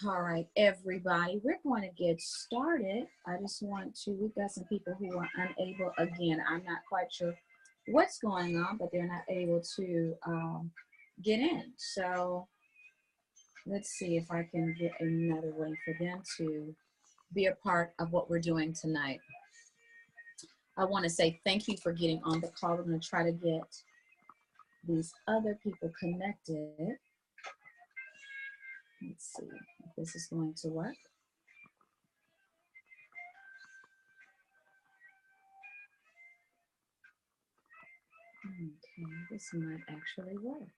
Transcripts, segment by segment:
All right, everybody, we're going to get started. I just want to, we've got some people who are unable, again, I'm not quite sure what's going on, but they're not able to get in. So let's see if I can get another way for them to be a part of what we're doing tonight. I want to say thank you for getting on the call. We're going to try to get these other people connected. Let's see if this is going to work. Okay, this might actually work.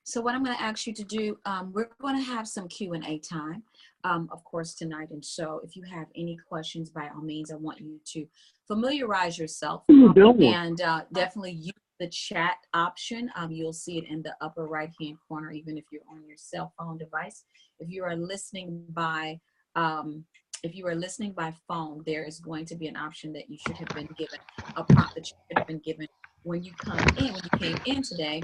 So what I'm going to ask you to do, we're going to have some Q&A time, of course, tonight. And so if you have any questions, by all means, I want you to familiarize yourself and definitely use the chat option. You'll see it in the upper right-hand corner, even if you're on your cell phone device. If you are listening by phone, there is going to be an option that you should have been given, a prompt that you should have been given when you came in today.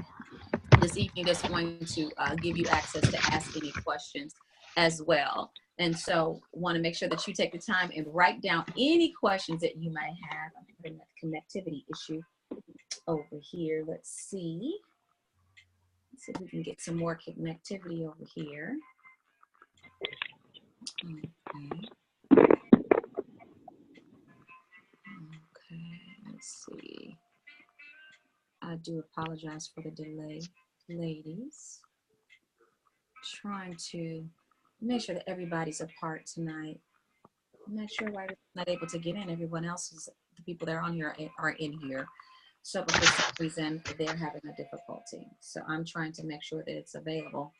This evening, that's going to give you access to ask any questions as well. And so want to make sure that you take the time and write down any questions that you might have. I'm putting that connectivity issue over here. Let's see if we can get some more connectivity over here. Okay, let's see. I do apologize for the delay, ladies. Trying to make sure that everybody's a part tonight. I'm not sure why we're not able to get in. Everyone else is, the people that are on here are in here. So for some reason, they're having a difficulty. So I'm trying to make sure that it's available.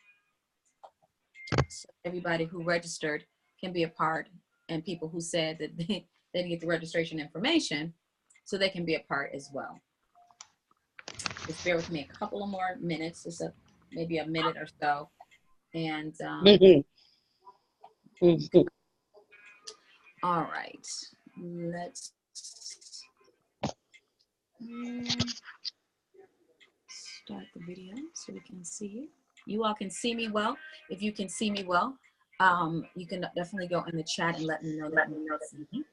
So everybody who registered can be a part, and people who said that they didn't get the registration information, so they can be a part as well. Just bear with me a couple of more minutes, just maybe a minute or so. And all right, let's start the video so we can see you. You all can see me well. If you can see me well, you can definitely go in the chat and let me know that you see me.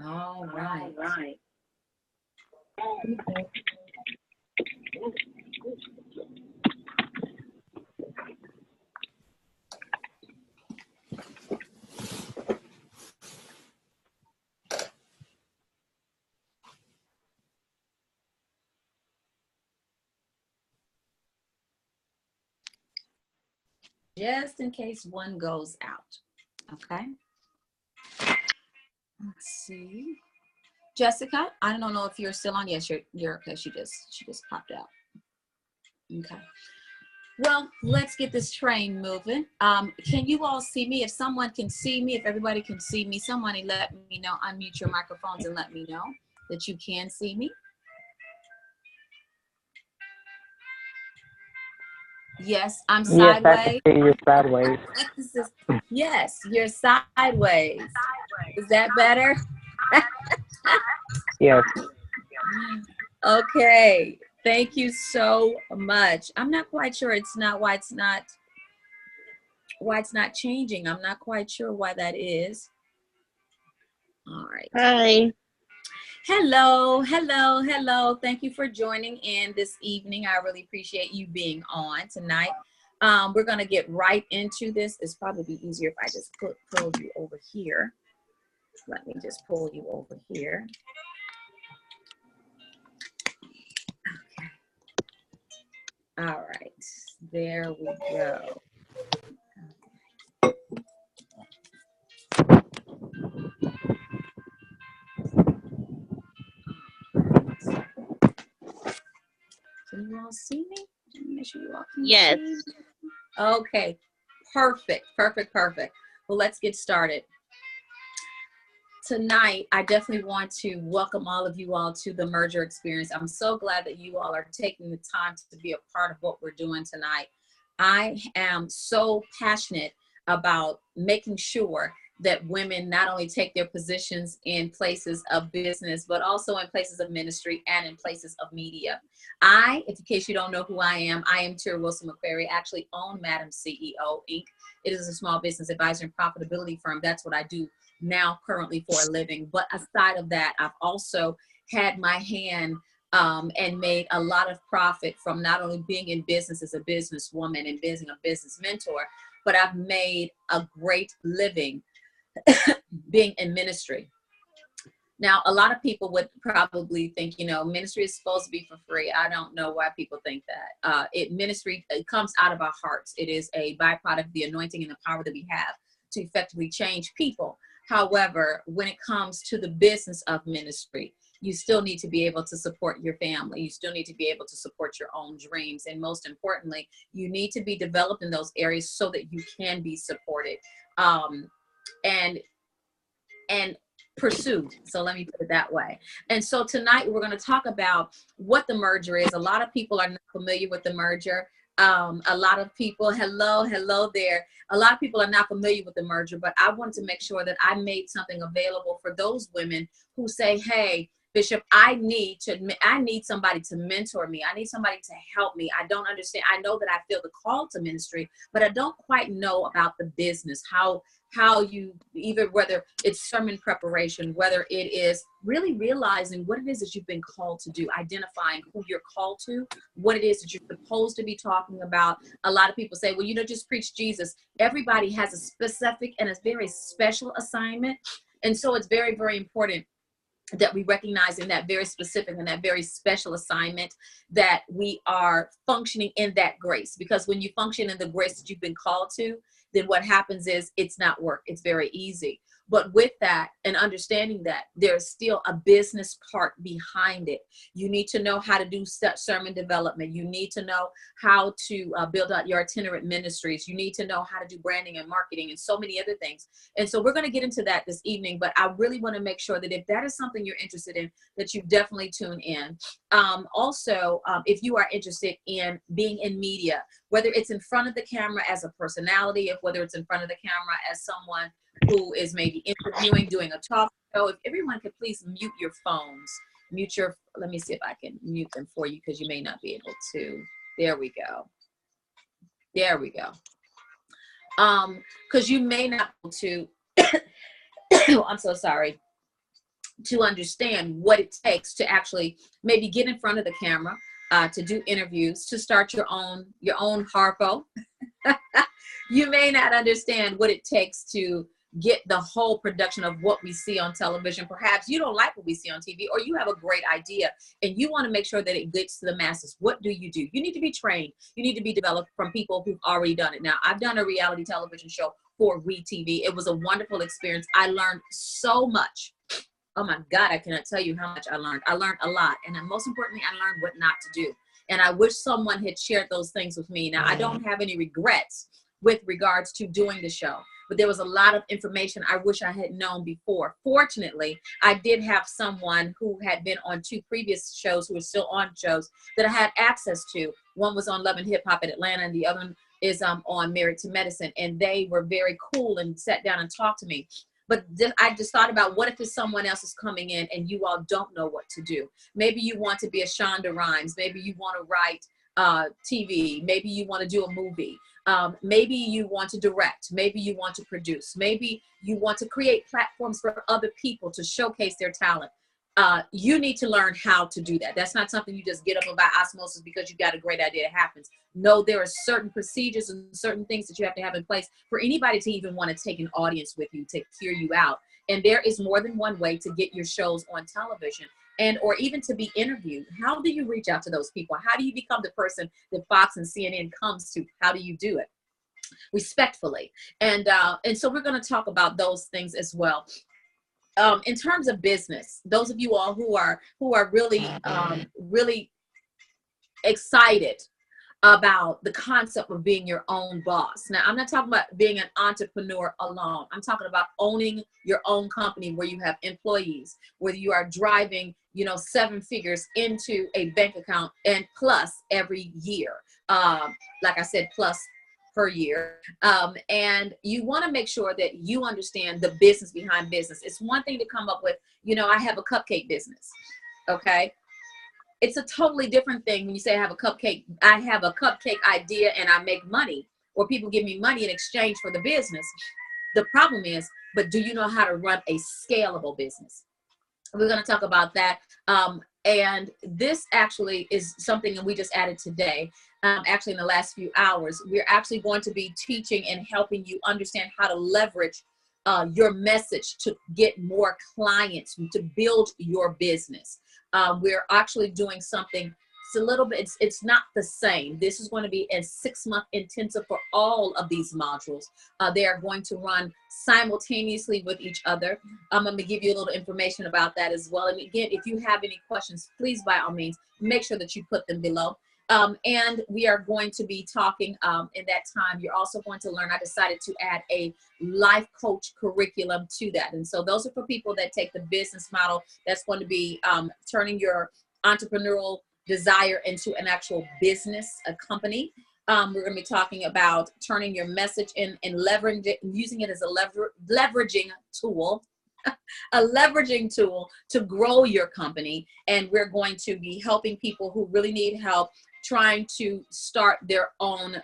All right. Just in case one goes out, okay? Let's see. Jessica, I don't know if you're still on. Yes, you're okay. She just popped out. Okay. Well, let's get this train moving. Can you all see me? If someone can see me, if everybody can see me, somebody let me know. Unmute your microphones and let me know that you can see me. Yes, I'm sideways. Yes, I can see you sideways. Yes, you're sideways. Is that better? Yes. Okay. Thank you so much. I'm not quite sure why it's not changing. I'm not quite sure why that is. All right. Hi. Hello. Thank you for joining in this evening. I really appreciate you being on tonight. We're going to get right into this. It's probably easier if I just pull you over here. Let me just pull you over here. Okay. All right. There we go. Can you all see me? Make sure you all can yes. see me. Okay. Perfect. Well, let's get started. Tonight, I definitely want to welcome all of you all to the Merger Experience. I'm so glad that you all are taking the time to be a part of what we're doing tonight. I am so passionate about making sure that women not only take their positions in places of business, but also in places of ministry and in places of media. In case you don't know who I am Tyra Wilson McQuarrie. I actually own Madam CEO Inc. It is a small business advisor and profitability firm. That's what I do now currently for a living. But aside of that, I've also had my hand and made a lot of profit from not only being in business as a businesswoman and being a business mentor, but I've made a great living being in ministry. Now, a lot of people would probably think, ministry is supposed to be for free. I don't know why people think that. Ministry, it comes out of our hearts. It is a byproduct of the anointing and the power that we have to effectively change people. However, when it comes to the business of ministry, you still need to be able to support your family. You still need to be able to support your own dreams. And most importantly, you need to be developed in those areas so that you can be supported and pursued. So let me put it that way. And so tonight we're going to talk about what the merger is. A lot of people are not familiar with the merger. A lot of people, hello there. A lot of people are not familiar with the merger, but I wanted to make sure that I made something available for those women who say, hey, Bishop, I need somebody to mentor me. I need somebody to help me. I don't understand. I know that I feel the call to ministry, but I don't quite know about the business, how you, either whether it's sermon preparation, whether it is really realizing what it is that you've been called to do, identifying who you're called to, what it is that you're supposed to be talking about. A lot of people say, well, just preach Jesus. Everybody has a specific and a very special assignment. And so it's very, very important that we recognize in that very specific and that very special assignment that we are functioning in that grace. Because when you function in the grace that you've been called to, then what happens is it's not work. It's very easy. But with that and understanding that there's still a business part behind it. You need to know how to do sermon development. You need to know how to build out your itinerant ministries. You need to know how to do branding and marketing and so many other things. And so we're going to get into that this evening, but I really want to make sure that if that is something you're interested in, that you definitely tune in. Also, if you are interested in being in media, whether it's in front of the camera as a personality, whether it's in front of the camera as someone who is maybe interviewing, doing a talk show, if everyone could please mute your phones, let me see if I can mute them for you because you may not be able to. There we go. Because you may not be able to, I'm so sorry, to understand what it takes to actually maybe get in front of the camera, to do interviews, to start your own Harpo. You may not understand what it takes to get the whole production of what we see on television. Perhaps you don't like what we see on TV, or you have a great idea and you want to make sure that it gets to the masses. What do? You need to be trained. You need to be developed from people who've already done it. Now, I've done a reality television show for WeTV. It was a wonderful experience. I learned so much. Oh my God, I cannot tell you how much I learned. I learned a lot. And then most importantly, I learned what not to do. And I wish someone had shared those things with me. Now, I don't have any regrets with regards to doing the show, but there was a lot of information I wish I had known before. Fortunately, I did have someone who had been on 2 previous shows, who was still on shows, that I had access to. One was on Love and Hip Hop at Atlanta, and the other one is on Married to Medicine. And they were very cool and sat down and talked to me. But I just thought about, what if it's someone else is coming in and you all don't know what to do? Maybe you want to be a Shonda Rhimes. Maybe you want to write TV. Maybe you want to do a movie. Maybe you want to direct. Maybe you want to produce. Maybe you want to create platforms for other people to showcase their talent. You need to learn how to do that. That's not something you just get up by osmosis because you got a great idea. It happens. No, there are certain procedures and certain things that you have to have in place for anybody to even want to take an audience with you, to hear you out. And there is more than one way to get your shows on television, and or even to be interviewed. How do you reach out to those people? How do you become the person that Fox and CNN comes to? How do you do it? Respectfully. And so we're going to talk about those things as well. In terms of business, those of you all who are really, really excited about the concept of being your own boss. Now, I'm not talking about being an entrepreneur alone. I'm talking about owning your own company where you have employees, whether you are driving, 7 figures into a bank account and plus every year. Like I said, plus per year. And you want to make sure that you understand the business behind business. It's one thing to come up with, you know, I have a cupcake business. Okay. It's a totally different thing when you say I have a cupcake idea and I make money, or people give me money in exchange for the business. The problem is, but do you know how to run a scalable business? We're going to talk about that. And this actually is something that we just added today. Actually, in the last few hours, we're actually going to be teaching and helping you understand how to leverage your message to get more clients, to build your business. We're actually doing something. It's a little bit, it's not the same. This is going to be a 6-month intensive for all of these modules. They are going to run simultaneously with each other. I'm going to give you a little information about that as well. And again, if you have any questions, please, by all means, make sure that you put them below. And we are going to be talking in that time. You're also going to learn, I decided to add a life coach curriculum to that. And so those are for people that take the business model that's going to be turning your entrepreneurial desire into an actual business, a company. We're going to be talking about turning your message in and leveraging, using it as a leveraging tool, a leveraging tool to grow your company. And we're going to be helping people who really need help trying to start their own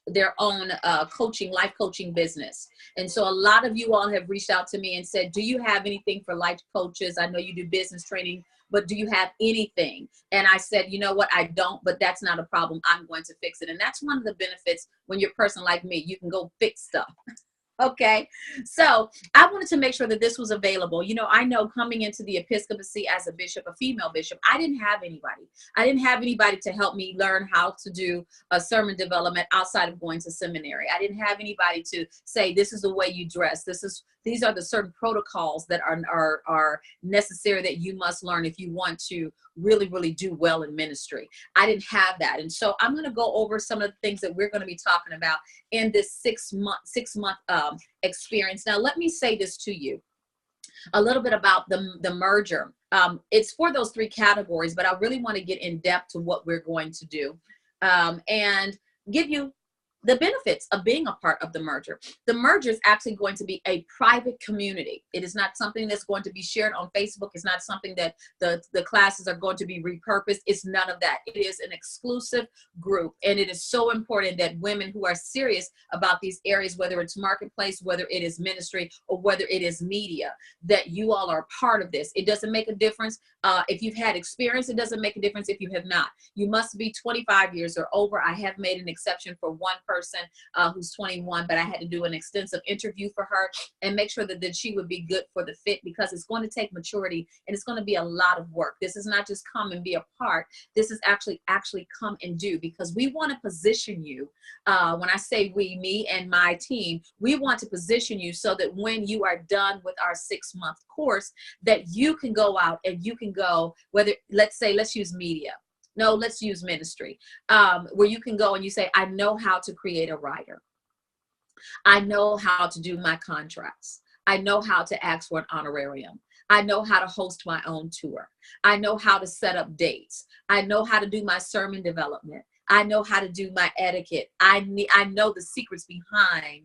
life coaching business. And so a lot of you all have reached out to me and said, do you have anything for life coaches? I know you do business training, but do you have anything? And I said, you know what, I don't, but that's not a problem. I'm going to fix it. And that's one of the benefits when you're a person like me, you can go fix stuff. Okay, so I wanted to make sure that this was available. You know, I know coming into the episcopacy as a bishop, a female bishop, I didn't have anybody. I didn't have anybody to help me learn how to do a sermon development outside of going to seminary. I didn't have anybody to say, this is the way you dress. These are the certain protocols that are necessary that you must learn if you want to really, really do well in ministry. I didn't have that. And so I'm going to go over some of the things that we're going to be talking about in this six month experience. Now, let me say this to you, a little bit about the merger. It's for those 3 categories, but I really want to get in depth to what we're going to do and give you the benefits of being a part of the merger. The merger is actually going to be a private community. It is not something that's going to be shared on Facebook. It's not something that the classes are going to be repurposed. It's none of that. It is an exclusive group. And it is so important that women who are serious about these areas, whether it's marketplace, whether it is ministry, or whether it is media, that you all are part of this. It doesn't make a difference if you've had experience. It doesn't make a difference if you have not. You must be 25 years or over. I have made an exception for one person who's 21, but I had to do an extensive interview for her and make sure that she would be good for the fit, because it's going to take maturity and it's going to be a lot of work. This is not just come and be a part. This is actually come and do, because we want to position you. When I say we, me and my team, we want to position you so that when you are done with our 6-month course, that you can go out and you can go, whether, let's use media. No, let's use ministry, where you can go and you say, I know how to create a writer. I know how to do my contracts. I know how to ask for an honorarium. I know how to host my own tour. I know how to set up dates. I know how to do my sermon development. I know how to do my etiquette. I know the secrets behind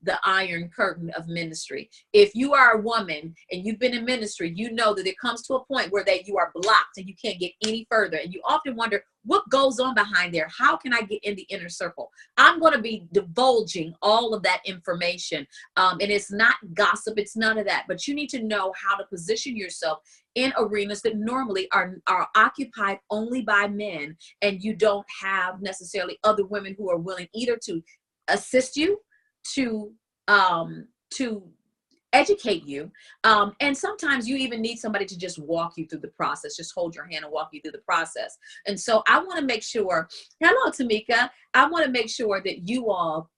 the iron curtain of ministry. If you are a woman and you've been in ministry, you know that it comes to a point where you are blocked and you can't get any further. And you often wonder, what goes on behind there? How can I get in the inner circle? I'm going to be divulging all of that information. And it's not gossip. It's none of that. But you need to know how to position yourself in arenas that normally are occupied only by men. And you don't have necessarily other women who are willing either to assist you, to educate you. And sometimes you even need somebody to just walk you through the process, just hold your hand and walk you through the process. And so I want to make sure, hello, Tamika, I want to make sure that you all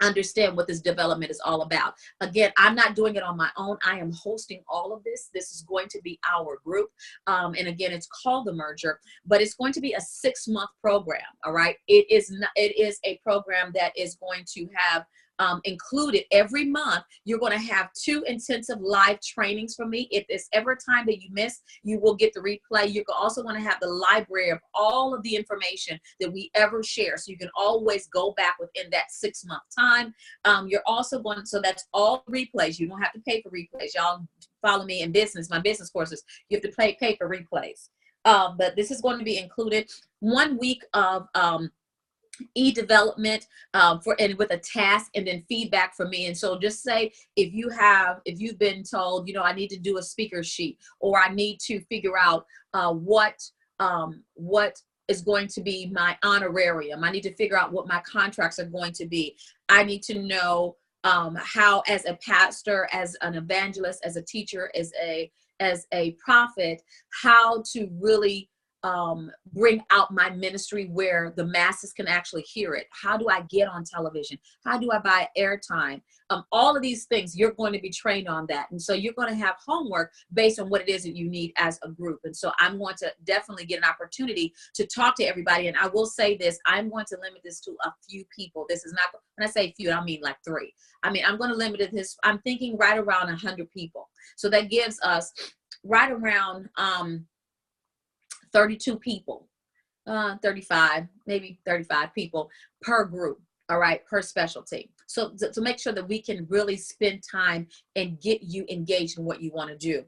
understand what this development is all about. Again, I'm not doing it on my own. I am hosting all of this. This is going to be our group. And again, it's called The Merger, but it's going to be a 6-month program. All right. It is a program that is going to have included every month. You're going to have 2 intensive live trainings from me. If there's ever a time that you miss, you will get the replay. You're also going to have the library of all of the information that we ever share. So you can always go back within that 6-month time. You're also going to, so that's all replays. You don't have to pay for replays. Y'all follow me in business, my business courses. You have to pay for replays. But this is going to be included. 1 week of e-development and with a task, and then feedback from me. And so just say if you've been told, you know, I need to do a speaker sheet, or I need to figure out what is going to be my honorarium. I need to figure out what my contracts are going to be. I need to know how, as a pastor, as an evangelist, as a teacher, as a prophet, how to really bring out my ministry where the masses can actually hear it. How do I get on television? How do I buy airtime? All of these things, you're going to be trained on that. And so you're going to have homework based on what it is that you need as a group. And so I'm going to definitely get an opportunity to talk to everybody. And I will say this, I'm going to limit this to a few people. This is not, when I say few, I don't mean like 3. I mean, I'm going to limit this, I'm thinking right around 100 people. So that gives us right around 32 people, 35, maybe 35 people per group, all right, per specialty. So to make sure that we can really spend time and get you engaged in what you want to do.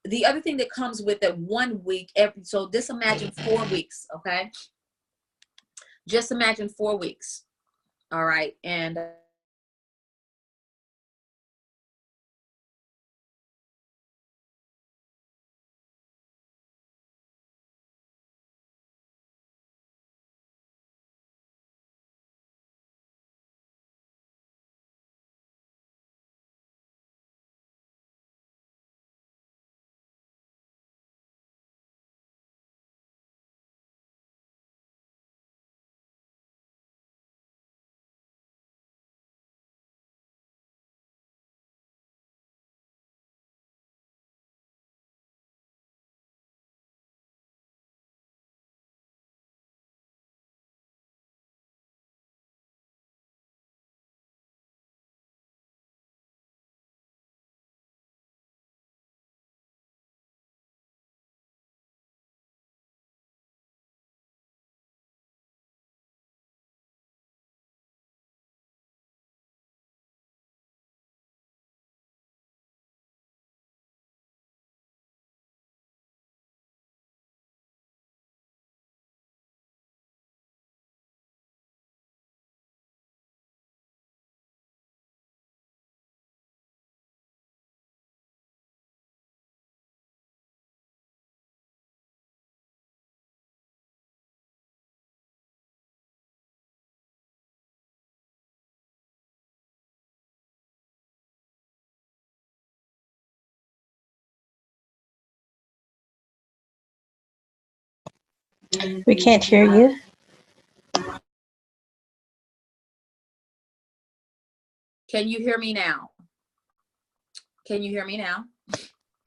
The other thing that comes with it, 1 week, so just imagine 4 weeks, okay? Just imagine 4 weeks, all right? And We can't hear you. can you hear me now? Can you hear me now?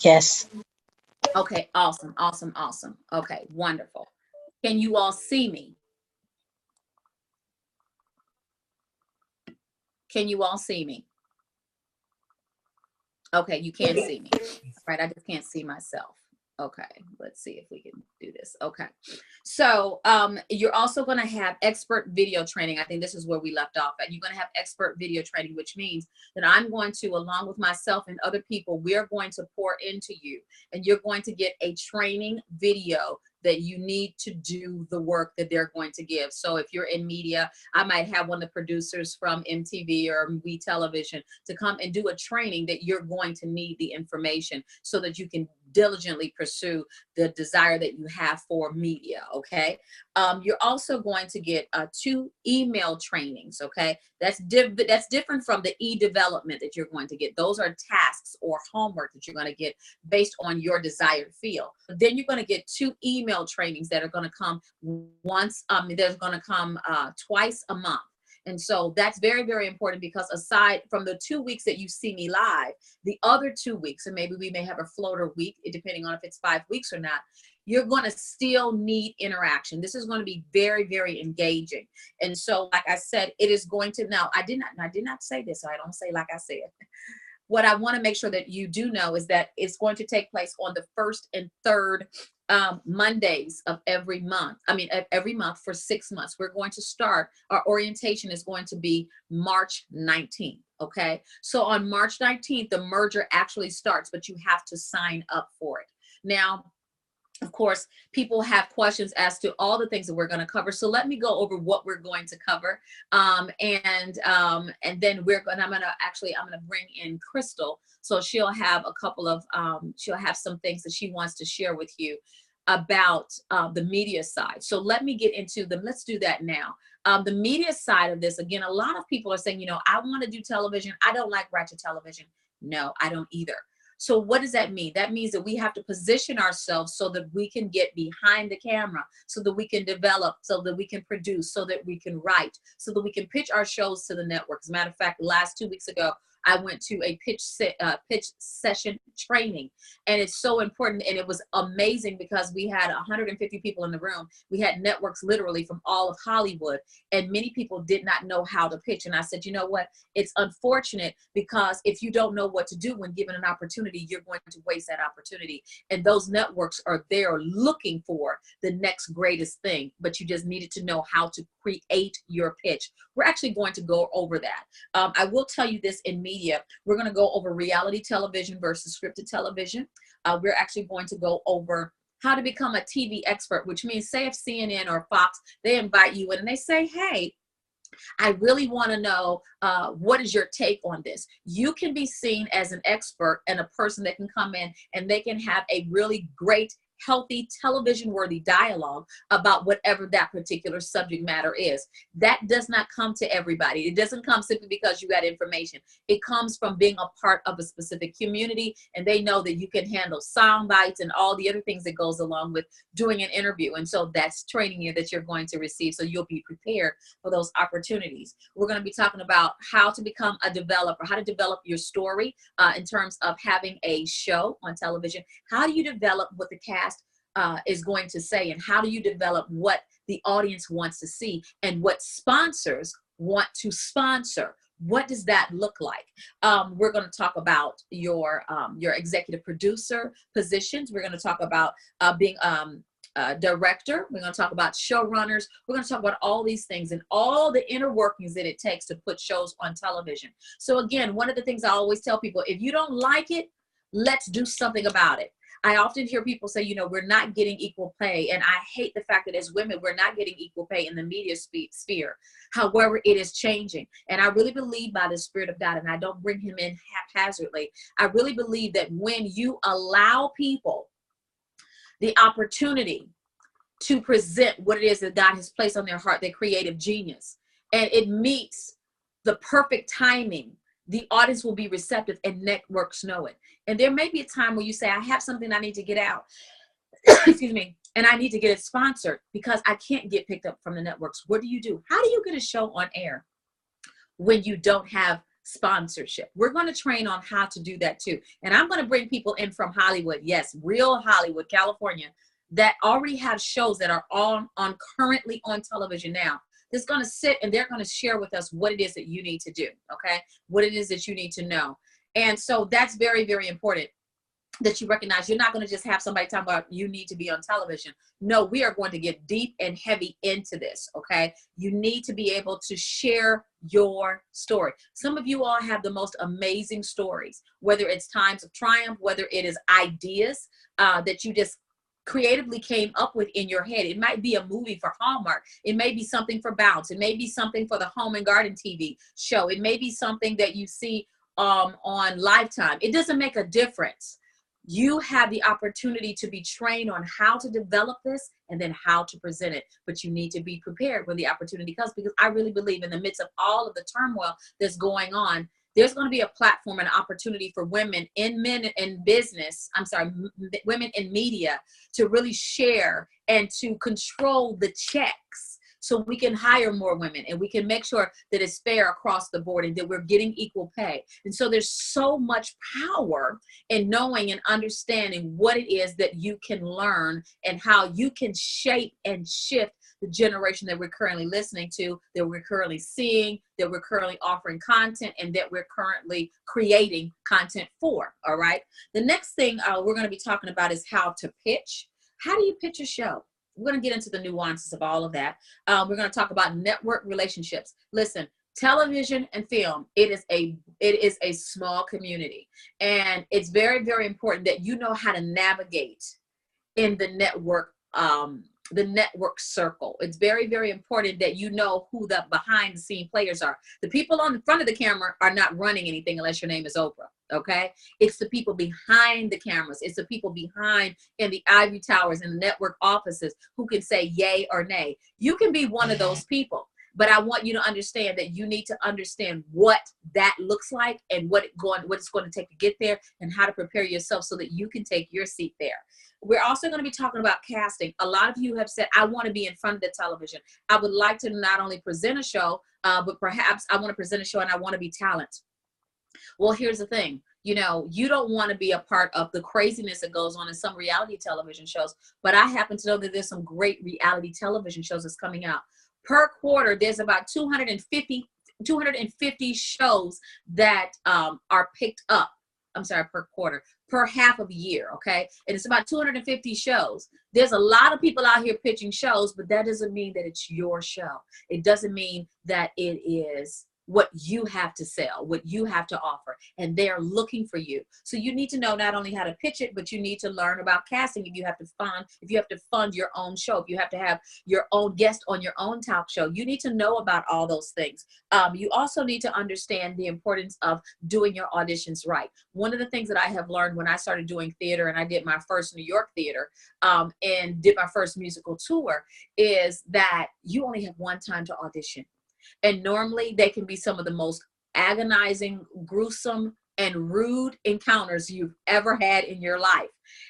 Yes. Okay, awesome, awesome, awesome. Okay, wonderful. Can you all see me? Can you all see me? Okay, you can't see me. Right, I just can't see myself. Okay, let's see if we can do this. Okay, so you're also going to have expert video training. I think this is where we left off at. You're going to have expert video training, which means that I'm going to, along with myself and other people, we're going to pour into you, and you're going to get a training video that you need to do the work that they're going to give. So if you're in media, I might have one of the producers from MTV or We Television to come and do a training that you're going to need the information so that you can diligently pursue the desire that you have for media, okay? You're also going to get 2 email trainings, okay? That's different from the e-development that you're going to get. Those are tasks or homework that you're going to get based on your desired field. Then you're going to get 2 email trainings that are going to come once, there's going to come twice a month. And so that's very, very important, because aside from the 2 weeks that you see me live, the other 2 weeks, and maybe we may have a floater week, depending on if it's 5 weeks or not, you're going to still need interaction. This is going to be very, very engaging. And so, like I said, it is going to, now I did not say this, so I don't say like I said. What I want to make sure that you do know is that it's going to take place on the first and third Mondays of every month. I mean, every month for 6 months. We're going to start, our orientation is going to be March 19th. Okay. So on March 19th, the merger actually starts, but you have to sign up for it. Now, of course, people have questions as to all the things that we're going to cover. So let me go over what we're going to cover. And then I'm going to bring in Crystal. So she'll have a couple of, she'll have some things that she wants to share with you about the media side. So let me get into them. Let's do that now. The media side of this, again, a lot of people are saying, you know, I want to do television. I don't like ratchet television. No, I don't either. So what does that mean? That means that we have to position ourselves so that we can get behind the camera, so that we can develop, so that we can produce, so that we can write, so that we can pitch our shows to the network. As a matter of fact, last 2 weeks ago, I went to a pitch session training, and it's so important. And it was amazing because we had 150 people in the room. We had networks literally from all of Hollywood, and many people did not know how to pitch. And I said, you know what? It's unfortunate, because if you don't know what to do when given an opportunity, you're going to waste that opportunity. And those networks are there looking for the next greatest thing, but you just needed to know how to create your pitch. We're actually going to go over that. I will tell you this, in media, we're going to go over reality television versus scripted television. We're actually going to go over how to become a TV expert, which means, say if CNN or Fox, they invite you in and they say, hey, I really want to know what is your take on this. You can be seen as an expert and a person that can come in and they can have a really great, healthy, television-worthy dialogue about whatever that particular subject matter is. That does not come to everybody. It doesn't come simply because you got information. It comes from being a part of a specific community, and they know that you can handle sound bites and all the other things that goes along with doing an interview. And so that's training you that you're going to receive, so you'll be prepared for those opportunities. We're going to be talking about how to become a developer, how to develop your story in terms of having a show on television. How do you develop what the cast is going to say, and how do you develop what the audience wants to see and what sponsors want to sponsor? What does that look like? We're going to talk about your executive producer positions. We're going to talk about being director. We're going to talk about showrunners. We're going to talk about all these things and all the inner workings that it takes to put shows on television. So again, one of the things I always tell people, if you don't like it, let's do something about it. I often hear people say, you know, we're not getting equal pay. And I hate the fact that as women, we're not getting equal pay in the media sphere. However, it is changing. And I really believe by the Spirit of God, and I don't bring him in haphazardly, I really believe that when you allow people the opportunity to present what it is that God has placed on their heart, their creative genius, and it meets the perfect timing, the audience will be receptive and networks know it. And there may be a time where you say, I have something I need to get out, excuse me, and I need to get it sponsored because I can't get picked up from the networks. What do? How do you get a show on air when you don't have sponsorship? We're going to train on how to do that too. And I'm going to bring people in from Hollywood. Yes, real Hollywood, California, that already have shows that are currently on television now. That's going to sit and they're going to share with us what it is that you need to do. Okay. What it is that you need to know. And so that's very, very important that you recognize. You're not going to just have somebody talk about you need to be on television. No, we are going to get deep and heavy into this. Okay. You need to be able to share your story. Some of you all have the most amazing stories, whether it's times of triumph, whether it is ideas that you just creatively came up with in your head. It might be a movie for Hallmark. It may be something for Bounce. It may be something for the Home and Garden TV show. It may be something that you see on Lifetime. It doesn't make a difference. You have the opportunity to be trained on how to develop this and then how to present it. But you need to be prepared when the opportunity comes, because I really believe in the midst of all of the turmoil that's going on, there's going to be a platform and opportunity for women in business, women in media to really share and to control the checks so we can hire more women and we can make sure that it's fair across the board and that we're getting equal pay. And so there's so much power in knowing and understanding what it is that you can learn and how you can shape and shift the generation that we're currently listening to, that we're currently seeing, that we're currently offering content, and that we're currently creating content for. All right. The next thing we're going to be talking about is how to pitch. How do you pitch a show? We're going to get into the nuances of all of that. We're going to talk about network relationships. Listen, television and film, it is a small community, and it's very, very important that you know how to navigate in the network circle. It's very, very important that you know who the behind the scene players are. The people on the front of the camera are not running anything unless your name is Oprah. Okay. It's the people behind the cameras. It's the people behind in the ivory towers and the network offices who can say yay or nay. You can be one of those people, but I want you to understand that you need to understand what that looks like and what it's going to take to get there, and how to prepare yourself so that you can take your seat there. We're also going to be talking about casting. A lot of you have said, I want to be in front of the television. I would like to not only present a show, but perhaps I want to present a show and I want to be talent. Well, here's the thing. You know, you don't want to be a part of the craziness that goes on in some reality television shows, but I happen to know that there's some great reality television shows that's coming out. Per quarter, there's about 250 shows that are picked up. I'm sorry, per quarter, per half of a year, okay? And it's about 250 shows. There's a lot of people out here pitching shows, but that doesn't mean that it's your show. It doesn't mean that it is what you have to sell, what you have to offer, and they're looking for you. So you need to know not only how to pitch it, but you need to learn about casting. If you have to fund your own show, if you have to have your own guest on your own talk show, you need to know about all those things. You also need to understand the importance of doing your auditions right. One of the things that I have learned when I started doing theater, and I did my first New York theater and did my first musical tour, is that you only have one time to audition. And normally they can be some of the most agonizing, gruesome, and rude encounters you've ever had in your life.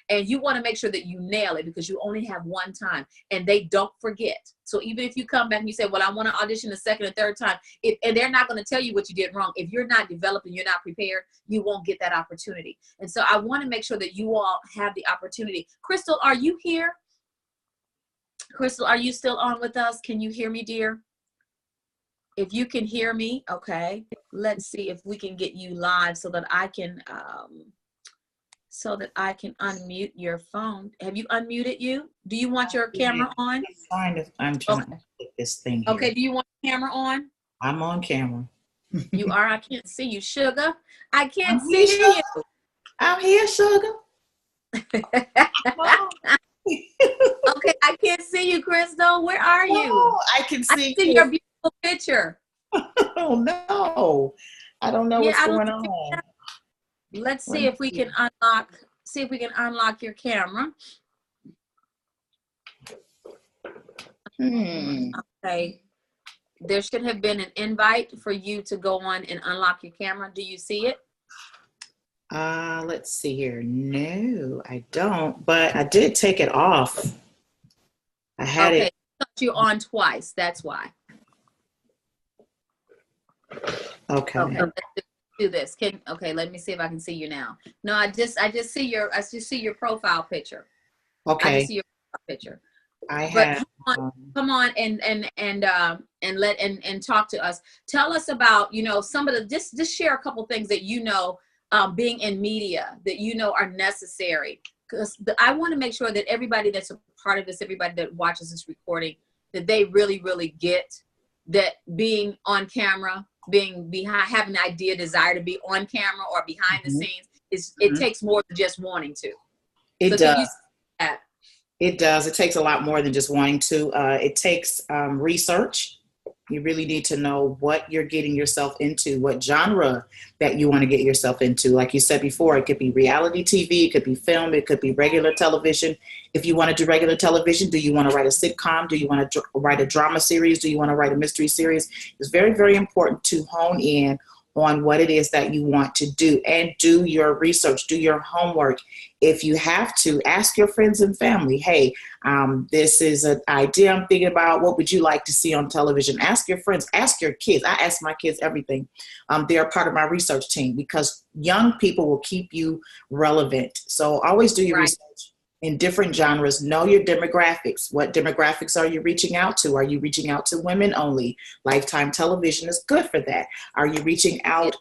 And you want to make sure that you nail it, because you only have one time and they don't forget. So even if you come back and you say, well, I want to audition the second and third time, and they're not going to tell you what you did wrong. If you're not developed and you're not prepared, you won't get that opportunity. And so I want to make sure that you all have the opportunity. Crystal, are you here? Crystal, are you still on with us? Can you hear me, dear? If you can hear me, okay, let's see if we can get you live so that I can unmute your phone. Have you unmuted you? Do you want your camera on? I'm trying to get this thing here. Okay, do you want the camera on? I'm on camera. You are? I can't see you, sugar. I can't see you. I'm here, sugar. Okay, I can't see you, Crystal. Where are you? Oh, I can see I see your beautiful picture. Oh no, I don't know what's going on. Let's see if we can unlock your camera. Okay. There should have been an invite for you to go on and unlock your camera. Do you see it? Let's see here. No, I don't, but I did take it off. I had it. You on twice. That's why. Okay. Let's do this. Let me see if I can see you now. No, I just see your profile picture. Okay. I just see your profile picture. Come on and talk to us. Tell us about, some of the, just share a couple things that being in media that are necessary. Because I want to make sure that everybody that's a part of this, everybody that watches this recording, that they really, really get that being on camera, being behind, having the desire to be on camera or behind the scenes, it takes more than just wanting to. It does. It does. It takes a lot more than just wanting to. It takes research. You really need to know what you're getting yourself into, what genre that you want to get yourself into. Like you said before, it could be reality TV, it could be film, it could be regular television. If you want to do regular television, do you want to write a sitcom? Do you want to write a drama series? Do you want to write a mystery series? It's very, very important to hone in on what it is that you want to do, and do your research, do your homework. If you have to, ask your friends and family, hey, this is an idea I'm thinking about. What would you like to see on television? Ask your friends, ask your kids. I ask my kids everything. They're part of my research team because young people will keep you relevant. So always do your research in different genres. Know your demographics. What demographics are you reaching out to? Are you reaching out to women only? Lifetime Television is good for that. Are you reaching out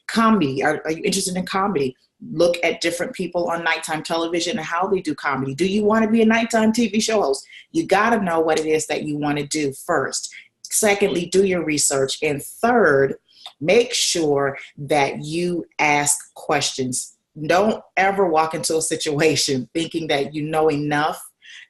comedy? Are you interested in comedy? Look at different people on nighttime television and how they do comedy. Do you want to be a nighttime TV show host? You got to know what it is that you want to do first. Secondly, do your research. And third, make sure that you ask questions. Don't ever walk into a situation thinking that you know enough,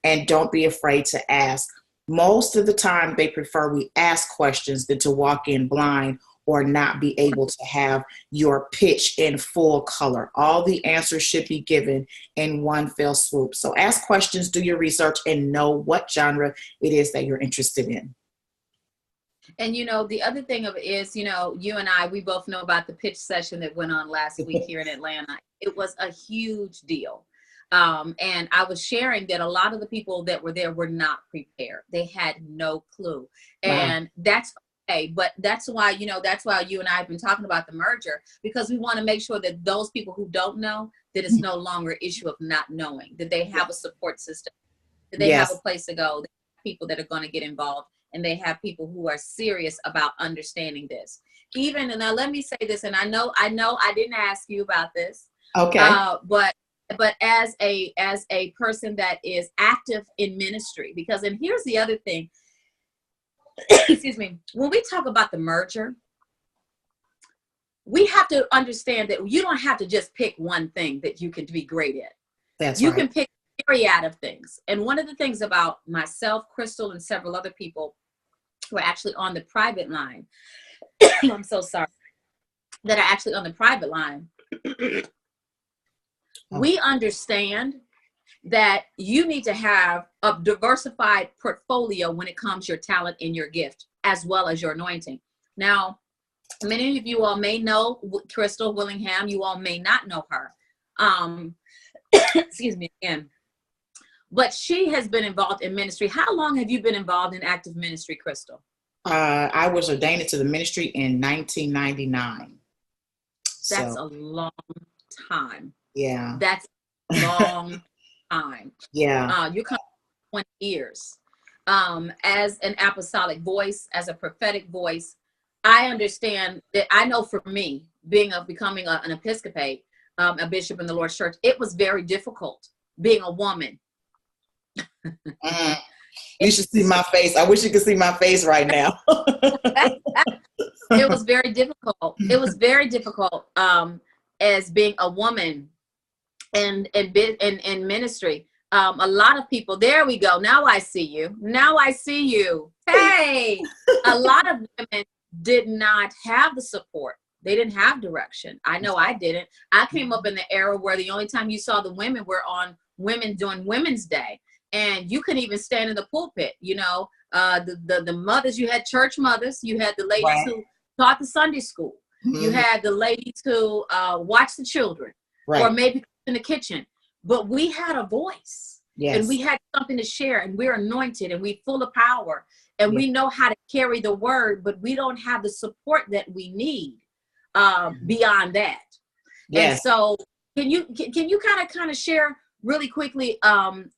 and don't be afraid to ask. Most of the time, they prefer we ask questions than to walk in blind or not be able to have your pitch in full color. All the answers should be given in one fell swoop. So ask questions, do your research, and know what genre it is that you're interested in. And, you know, the other thing of it is, you know, you and I, we both know about the pitch session that went on last week here in Atlanta. It was a huge deal. And I was sharing that a lot of the people that were there were not prepared. They had no clue. Wow. And that's okay. But that's why, you know, that's why you and I have been talking about the merger, because we want to make sure that those people who don't know, that it's no longer an issue of not knowing, that they have a support system, that they have a place to go, people that are going to get involved. And they have people who are serious about understanding this. Even, and now let me say this, and I know I didn't ask you about this. Okay. But as a person that is active in ministry, because, and here's the other thing, excuse me, when we talk about the merger, we have to understand that you don't have to just pick one thing that you can be great at. That's you right. can pick a myriad of things. And one of the things about myself, Crystal, and several other people who are actually on the private line, I'm so sorry, that are actually on the private line, we understand that you need to have a diversified portfolio when it comes to your talent and your gift, as well as your anointing. Now, many of you all may know Crystal Willingham. You all may not know her. Excuse me again. But she has been involved in ministry. How long have you been involved in active ministry, Crystal? I was ordained to the ministry in 1999. That's a long time. Yeah. That's a long time. Yeah. You come 20 years. As an apostolic voice, as a prophetic voice, I understand that. I know for me, becoming an episcopate, a bishop in the Lord's church, it was very difficult being a woman. You should see my face. I wish you could see my face right now. It was very difficult. It was very difficult as being a woman and in ministry. A lot of people, there we go. Now I see you. Now I see you. Hey, a lot of women did not have the support. They didn't have direction. I know I didn't. I came up in the era where the only time you saw the women were on women doing Women's Day. And you couldn't even stand in the pulpit, you know, the mothers, you had church mothers, you had the ladies who taught the Sunday school, you had the ladies who watched the children, or maybe in the kitchen, but we had a voice, and we had something to share, and we're anointed, and we're full of power, and we know how to carry the word, but we don't have the support that we need beyond that. And so can you kind of share really quickly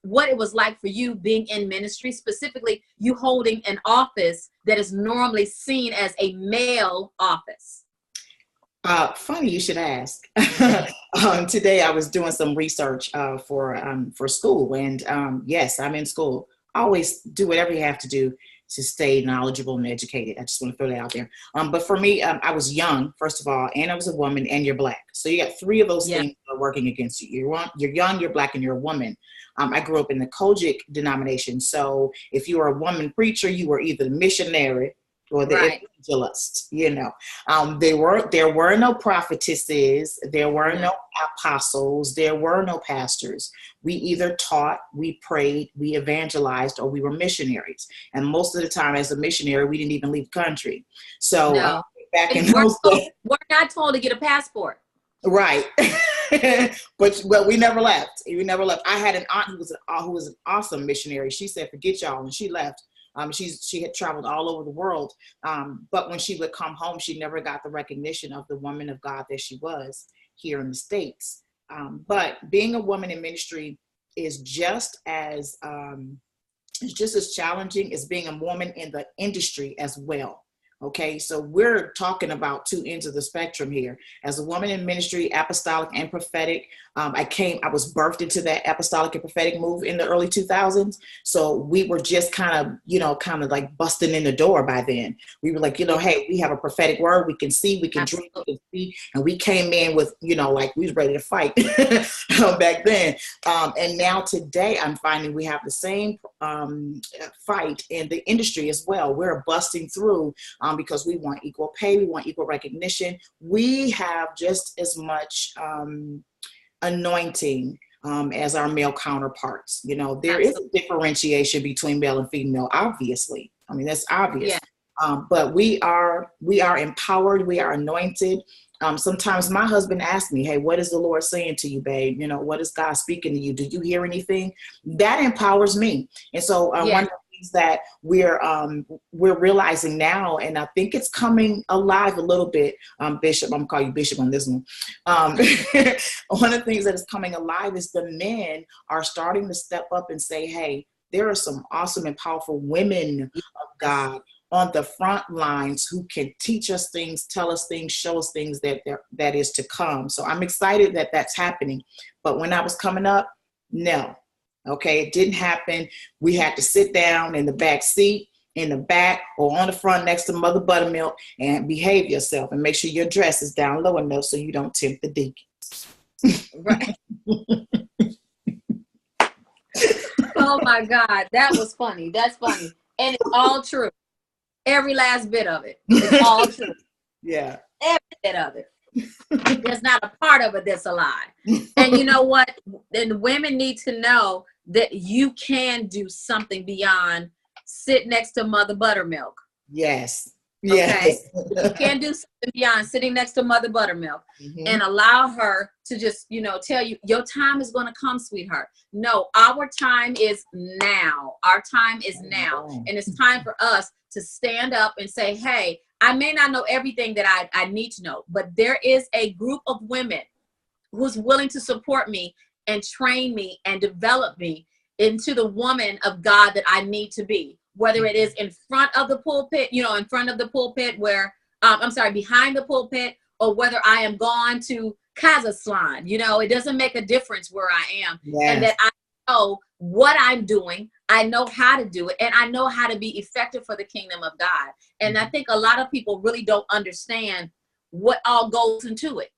what it was like for you being in ministry, specifically you holding an office that is normally seen as a male office? Funny you should ask. Today I was doing some research for school, and yes, I'm in school. Always do whatever you have to do to stay knowledgeable and educated. I just want to throw that out there. But for me, I was young, first of all, and I was a woman, and you're Black. So you got three of those things that are working against you. You're young, you're Black, and you're a woman. I grew up in the Kojic denomination. So if you were a woman preacher, you were either the missionary or the evangelist, you know. There were no prophetesses, there were no apostles, there were no pastors. We either taught, we prayed, we evangelized, or we were missionaries. And most of the time as a missionary, we didn't even leave the country. So back in we're those days. not told to get a passport. Right. but we never left. We never left. I had an aunt who was an awesome missionary. She said, forget y'all, and she left. She had traveled all over the world. But when she would come home, she never got the recognition of the woman of God that she was here in the States. But being a woman in ministry is just as challenging as being a woman in the industry as well. Okay, so we're talking about two ends of the spectrum here. As a woman in ministry, apostolic and prophetic, I was birthed into that apostolic and prophetic move in the early 2000s. So we were just kind of like busting in the door by then. We were like, hey, we have a prophetic word. We can see, we can dream, we can see. And we came in with, like we was ready to fight back then. And now today, I'm finding we have the same fight in the industry as well. We're busting through because we want equal pay, we want equal recognition. We have just as much anointing as our male counterparts. There is a differentiation between male and female, obviously. I mean, that's obvious. Yeah. But we are empowered, we are anointed. Sometimes my husband asks me, hey, what is the Lord saying to you, babe? What is God speaking to you? Do you hear anything? That empowers me. And so one of the things that we're realizing now, and I think it's coming alive a little bit, Bishop, I'm gonna call you Bishop on this one. One of the things that is coming alive is the men are starting to step up and say, hey, there are some awesome and powerful women of God on the front lines who can teach us things, tell us things, show us things that is to come. So I'm excited that that's happening. But when I was coming up, no. Okay, it didn't happen. We had to sit down in the back seat, in the back, or on the front next to Mother Buttermilk and behave yourself and make sure your dress is down low enough so you don't tempt the deacons. Right. Oh my God, that was funny. That's funny. And it's all true. Every last bit of it. It's all true. Yeah. Every bit of it. There's not a part of it that's a lie. And you know what? Then women need to know that you can do something beyond sit next to Mother Buttermilk. Yes. Okay. Yes. You can do something beyond sitting next to Mother Buttermilk and allow her to just, tell you your time is going to come, sweetheart. No, our time is now. Our time is now. And it's time for us to stand up and say, hey, I may not know everything that I need to know, but there is a group of women who's willing to support me and train me and develop me into the woman of God that I need to be. Whether it is in front of the pulpit, in front of the pulpit where, behind the pulpit, or whether I am gone to Kazakhstan, it doesn't make a difference where I am. Yes. And that I know what I'm doing, I know how to do it, and I know how to be effective for the kingdom of God. And I think a lot of people really don't understand what all goes into it.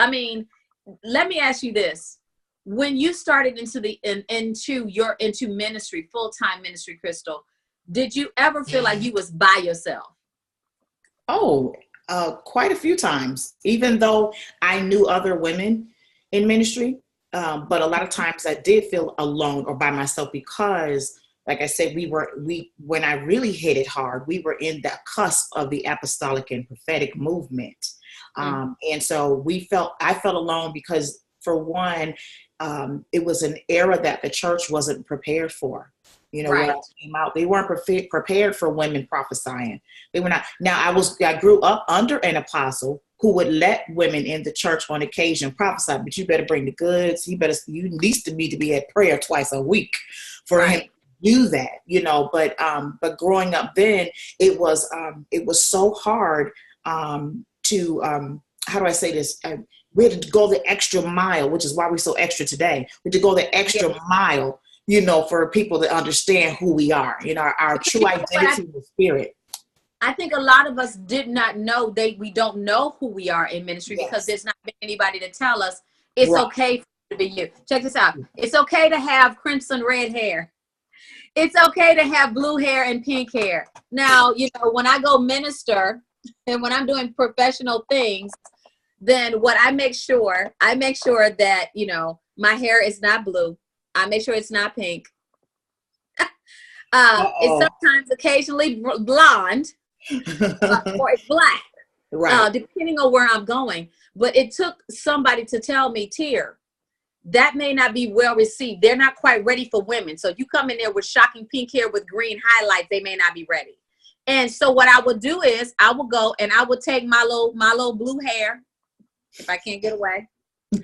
I mean, let me ask you this. When you started into ministry, full-time ministry, Crystal, did you ever feel like you was by yourself? Oh, quite a few times, even though I knew other women in ministry. But a lot of times I did feel alone or by myself because, like I said, when I really hit it hard, we were in the cusp of the apostolic and prophetic movement. And so I felt alone because, for one, it was an era that the church wasn't prepared for. Right. When I came out, they weren't prepared for women prophesying. They were not. Now, I grew up under an apostle who would let women in the church on occasion prophesy, but you better bring the goods. You need to be at prayer twice a week for him to do that, but growing up then, it was so hard to, how do I say this? We had to go the extra mile, which is why we're so extra today. We had to go the extra mile, for people to understand who we are, our true identity in the spirit. I think a lot of us did not know we don't know who we are in ministry because there's not been anybody to tell us it's okay for you to be you. Check this out. It's okay to have crimson red hair. It's okay to have blue hair and pink hair. Now, when I go minister and when I'm doing professional things, then what I make sure that, my hair is not blue. I make sure it's not pink. It's sometimes occasionally blonde or it's black. Right. depending on where I'm going. But it took somebody to tell me, Tier, that may not be well received. They're not quite ready for women. So if you come in there with shocking pink hair with green highlights, they may not be ready. And so what I would do is I would go and I would take my little blue hair, if I can't get away.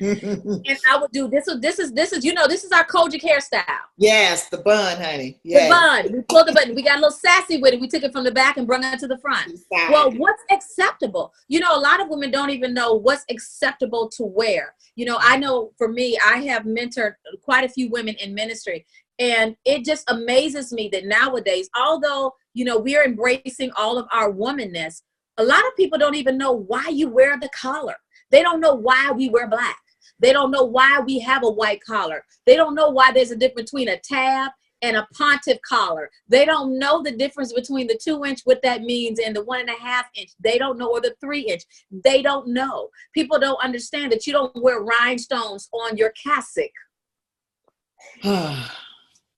And I would do this is you know, this is our Kojic hairstyle. Yes, the bun, honey. Yes. The bun. We pulled the button. We got a little sassy with it. We took it from the back and brought it to the front. Well, what's acceptable? You know, a lot of women don't even know what's acceptable to wear. You know, I know for me, I have mentored quite a few women in ministry, and it just amazes me that nowadays, although, you know, we're embracing all of our womanness, a lot of people don't even know why you wear the collar. They don't know why we wear black. They don't know why we have a white collar. They don't know why there's a difference between a tab and a pontiff collar. They don't know the difference between the 2-inch, what that means, and the 1.5-inch. They don't know, or the 3-inch. They don't know. People don't understand that you don't wear rhinestones on your cassock.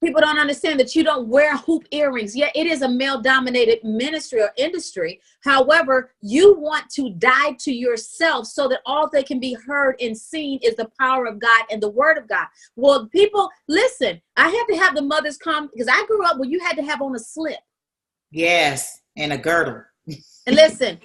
People don't understand that you don't wear hoop earrings. Yeah, it is a male-dominated ministry or industry. However, you want to die to yourself so that all that can be heard and seen is the power of God and the word of God. Well, people, listen, I had to have the mothers come, because I grew up where you had to have on a slip. Yes, and a girdle. And listen,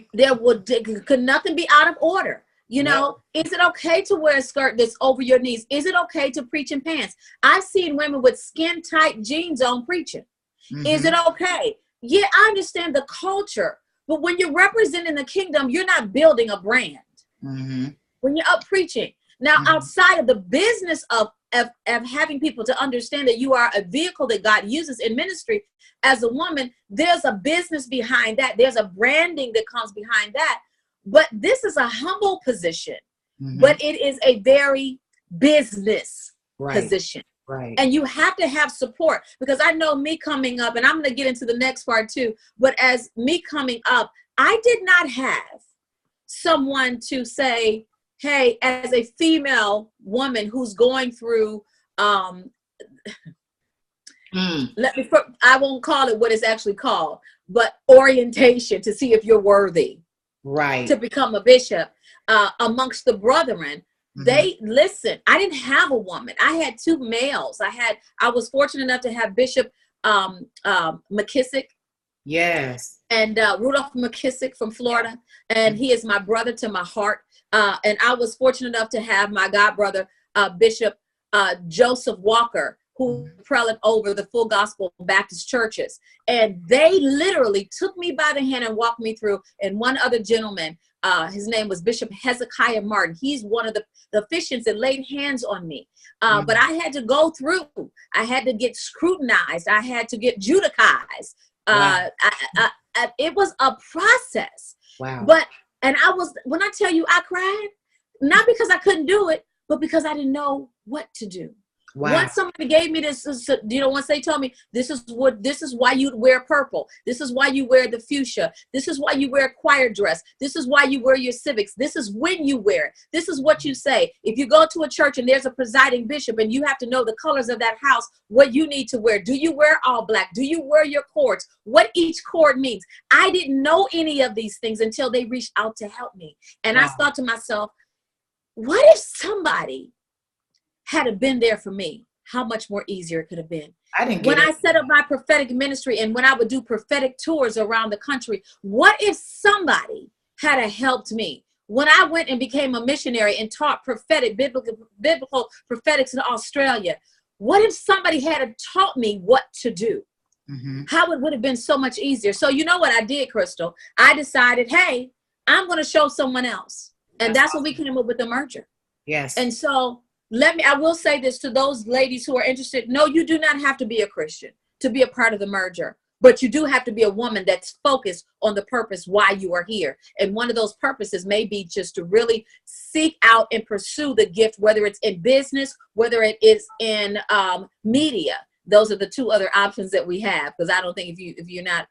could nothing be out of order. You know, is it okay to wear a skirt that's over your knees? Is it okay to preach in pants? I've seen women with skin tight jeans on preaching. Mm-hmm. Is it okay? Yeah, I understand the culture, but when you're representing the kingdom, you're not building a brand. Mm-hmm. When you're up preaching. Now, outside of the business of having people to understand that you are a vehicle that God uses in ministry, as a woman, there's a business behind that. There's a branding that comes behind that. But this is a humble position, but it is a very business position. Right. And you have to have support, because I know me coming up, and I'm going to get into the next part too, but as me coming up, I did not have someone to say, hey, as a female woman who's going through, I won't call it what it's actually called, but orientation to see if you're worthy. Right. To become a bishop amongst the brethren. They listen. I didn't have a woman. I had 2 males. I was fortunate enough to have Bishop McKissick. Yes. And Rudolph McKissick from Florida. And he is my brother to my heart. And I was fortunate enough to have my godbrother, Bishop Joseph Walker, who prelate over the Full Gospel Baptist churches. And they literally took me by the hand and walked me through. And one other gentleman, his name was Bishop Hezekiah Martin. He's one of the officiants that laid hands on me. But I had to go through. I had to get scrutinized. I had to get judicized. Wow. It was a process. Wow. And when I tell you I cried, not because I couldn't do it, but because I didn't know what to do. Wow. Once somebody gave me this, once they told me this is why you wear purple. This is why you wear the fuchsia. This is why you wear a choir dress. This is why you wear your civics. This is when you wear it. This is what you say. If you go to a church and there's a presiding bishop and you have to know the colors of that house, what you need to wear. Do you wear all black? Do you wear your cords? What each cord means. I didn't know any of these things until they reached out to help me. And wow. I thought to myself, what if somebody had it been there for me, how much more easier it could have been. When I set up my prophetic ministry and when I would do prophetic tours around the country, what if somebody had helped me? When I went and became a missionary and taught biblical prophetics in Australia, what if somebody had taught me what to do? How it would have been so much easier. So you know what I did, Crystal? I decided, hey, I'm going to show someone else. And that's when we came up with the merger. Yes. And so I will say this to those ladies who are interested. No, you do not have to be a Christian to be a part of the merger, but you do have to be a woman that's focused on the purpose why you are here. And one of those purposes may be just to really seek out and pursue the gift, whether it's in business, whether it is in media. Those are the 2 other options that we have. Because I don't think if you're not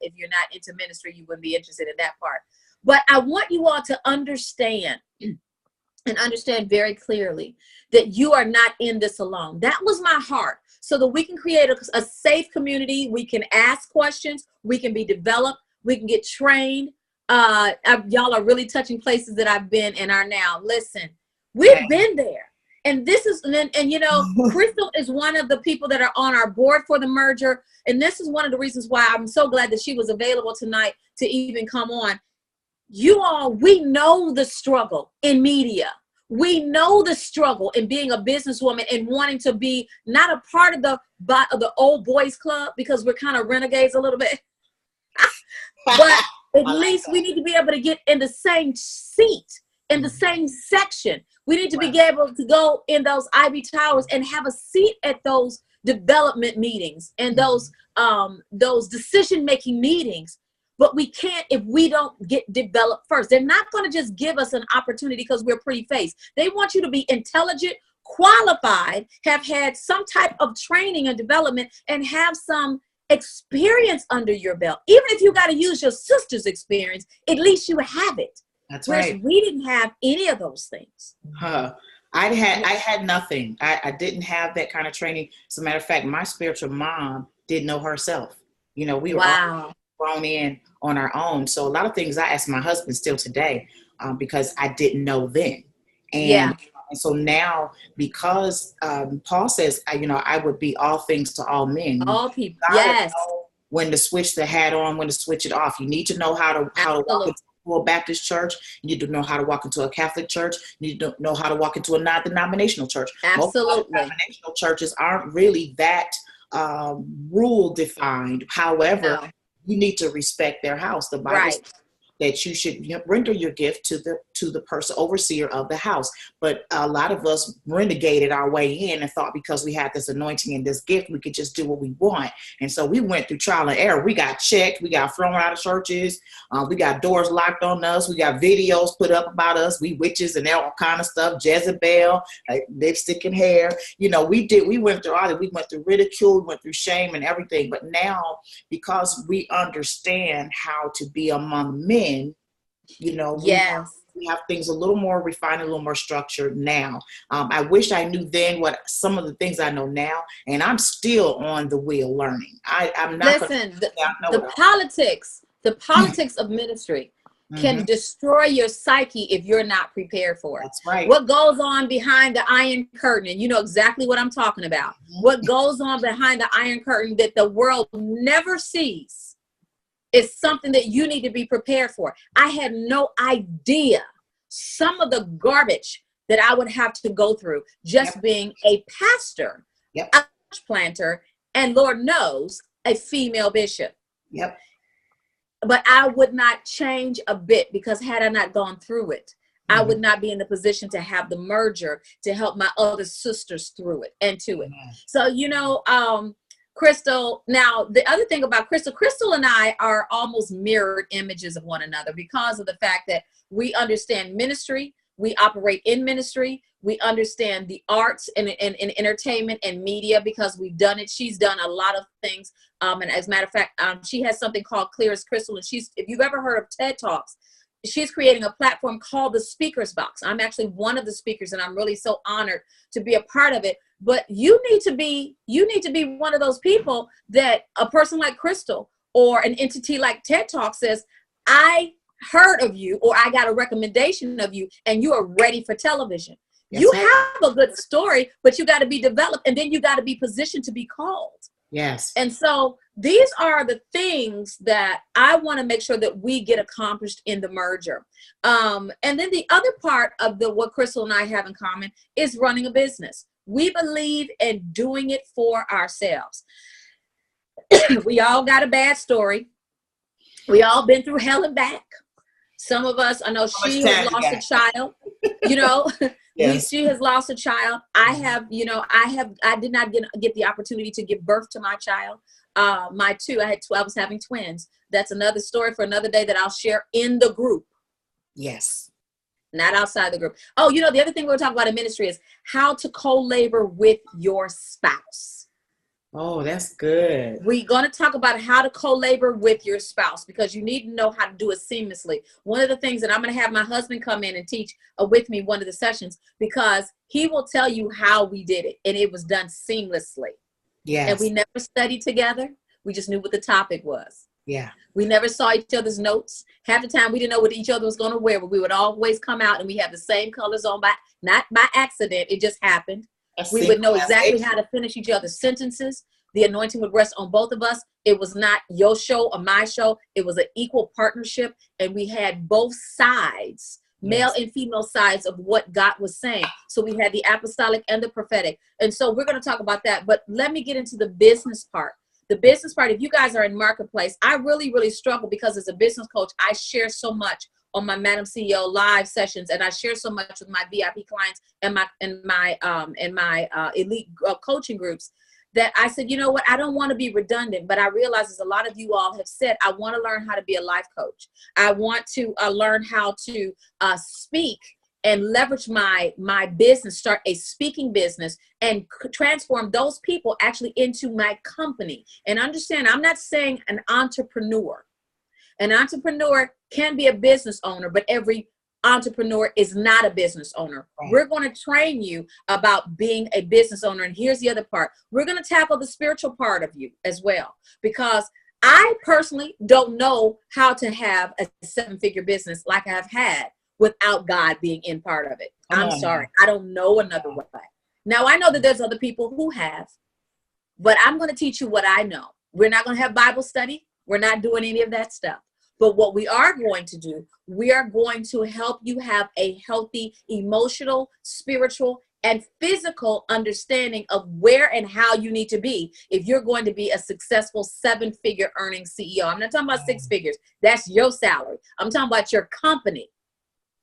into ministry, you wouldn't be interested in that part. But I want you all to understand and understand very clearly that you are not in this alone. That was my heart, so that we can create a safe community. We can ask questions. We can be developed. We can get trained. Y'all are really touching places that I've been and are now. Listen, we've been there. And this is, and you know, Crystal is one of the people that are on our board for the merger. And this is one of the reasons why I'm so glad that she was available tonight to even come on. You all, we know the struggle in media. We know the struggle in being a businesswoman and wanting to be not a part of the old boys club, because we're kind of renegades a little bit. But at least we need to be able to get in the same seat, in the same section. We need to be able to go in those Ivy Towers and have a seat at those development meetings and those decision-making meetings. But we can't if we don't get developed first. They're not going to just give us an opportunity because we're pretty face. They want you to be intelligent, qualified, have had some type of training and development, and have some experience under your belt. Even if you got to use your sister's experience, at least you have it. That's Whereas right. we didn't have any of those things. I had nothing. I didn't have that kind of training. As a matter of fact, my spiritual mom didn't know herself. You know, we were all thrown in on our own. So a lot of things I ask my husband still today because I didn't know then. And so now, because Paul says, I would be all things to all men. All people. Yes. When to switch the hat on, when to switch it off. You need to know how to walk into a Baptist church. You need to know how to walk into a Catholic church. You need to know how to walk into a non-denominational church. Absolutely. Most denominational churches aren't really that rule defined. However, you need to respect their house. The Bible says that you should render your gift to the person, overseer of the house. But a lot of us renegated our way in and thought because we had this anointing and this gift, we could just do what we want. And so we went through trial and error. We got checked. We got thrown out of churches. We got doors locked on us. We got videos put up about us. We witches and all kind of stuff. Jezebel, lipstick and hair. We went through all that. We went through ridicule. We went through shame and everything. But now, because we understand how to be among men, we have things a little more refined, a little more structured now. I wish I knew then what some of the things I know now, and I'm still on the wheel learning. I'm not. Listen, the politics of ministry can destroy your psyche if you're not prepared for it. That's right. What goes on behind the Iron Curtain, and you know exactly what I'm talking about. What goes on behind the Iron Curtain that the world never sees is something that you need to be prepared for. I had no idea some of the garbage that I would have to go through just being a pastor, a church planter, and Lord knows, a female bishop. But I would not change a bit, because had I not gone through it, I would not be in the position to have the merger to help my other sisters through it and to it. So, Crystal, now the other thing about Crystal and I are almost mirrored images of one another because of the fact that we understand ministry, we operate in ministry, we understand the arts and entertainment and media because we've done it. She's done a lot of things. And as a matter of fact, she has something called Clear as Crystal. And if you've ever heard of TED Talks, she's creating a platform called the Speaker's Box. I'm actually one of the speakers, and I'm really so honored to be a part of it. But you need to be one of those people that a person like Crystal or an entity like TED Talk says, I heard of you, or I got a recommendation of you, and you are ready for television. You have a good story, but you got to be developed, and then you got to be positioned to be called. Yes. And so these are the things that I want to make sure that we get accomplished in the merger. And then the other part of what Crystal and I have in common is running a business. We believe in doing it for ourselves. We all got a bad story. We all been through hell and back. Some of us, I know she has lost a child, she has lost a child. I did not get the opportunity to give birth to my child. I was having twins. That's another story for another day that I'll share in the group. Yes. Not outside the group. Oh, the other thing we'll talk about in ministry is how to co-labor with your spouse. Oh, that's good. We're going to talk about how to co-labor with your spouse, because you need to know how to do it seamlessly. One of the things that I'm going to have my husband come in and teach with me one of the sessions, because he will tell you how we did it, and it was done seamlessly. Yes. And we never studied together. We just knew what the topic was. Yeah. We never saw each other's notes. Half the time we didn't know what each other was going to wear, but we would always come out and we had the same colors on, by not by accident. It just happened. We would know exactly how to finish each other's sentences. The anointing would rest on both of us. It was not your show or my show. It was an equal partnership. And we had both sides, male and female sides of what God was saying. So we had the apostolic and the prophetic. And so we're going to talk about that. But let me get into the business part. The business part, if you guys are in marketplace, I really, really struggle because as a business coach, I share so much on my Madam CEO live sessions, and I share so much with my VIP clients and my elite coaching groups, that I said, you know what, I don't want to be redundant, but I realize, as a lot of you all have said, I want to learn how to be a life coach. I want to learn how to speak and leverage my business, start a speaking business, and transform those people actually into my company. And understand, I'm not saying an entrepreneur. An entrepreneur can be a business owner, but every entrepreneur is not a business owner. Right. We're going to train you about being a business owner. And here's the other part. We're going to tackle the spiritual part of you as well, because I personally don't know how to have a 7-figure business like I have had without God being in part of it. I'm sorry. I don't know another way. Now, I know that there's other people who have, but I'm going to teach you what I know. We're not going to have Bible study. We're not doing any of that stuff. But what we are going to do, we are going to help you have a healthy, emotional, spiritual, and physical understanding of where and how you need to be if you're going to be a successful 7-figure earning CEO. I'm not talking about 6 figures. That's your salary. I'm talking about your company.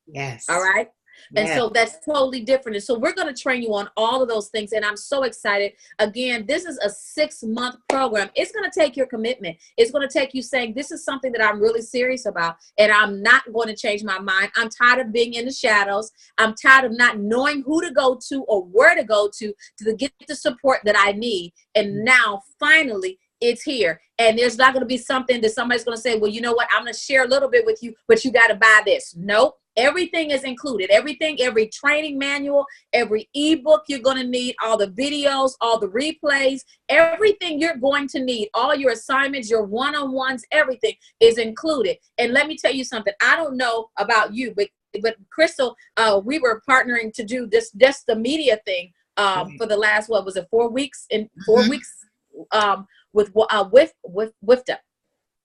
Yes. All right. And so that's totally different. And so we're going to train you on all of those things. And I'm so excited. Again, this is a 6-month program. It's going to take your commitment. It's going to take you saying, this is something that I'm really serious about, and I'm not going to change my mind. I'm tired of being in the shadows. I'm tired of not knowing who to go to or where to go to get the support that I need. And now finally, it's here. And there's not going to be something that somebody's going to say, well, you know what? I'm going to share a little bit with you, but you got to buy this. Nope. Everything is included. Everything, every training manual, every ebook you're going to need, all the videos, all the replays, everything you're going to need, all your assignments, your one-on-ones, everything is included. And let me tell you something. I don't know about you, but Crystal, we were partnering to do just the media thing for the last, 4 weeks? In 4 weeks with WIFTA.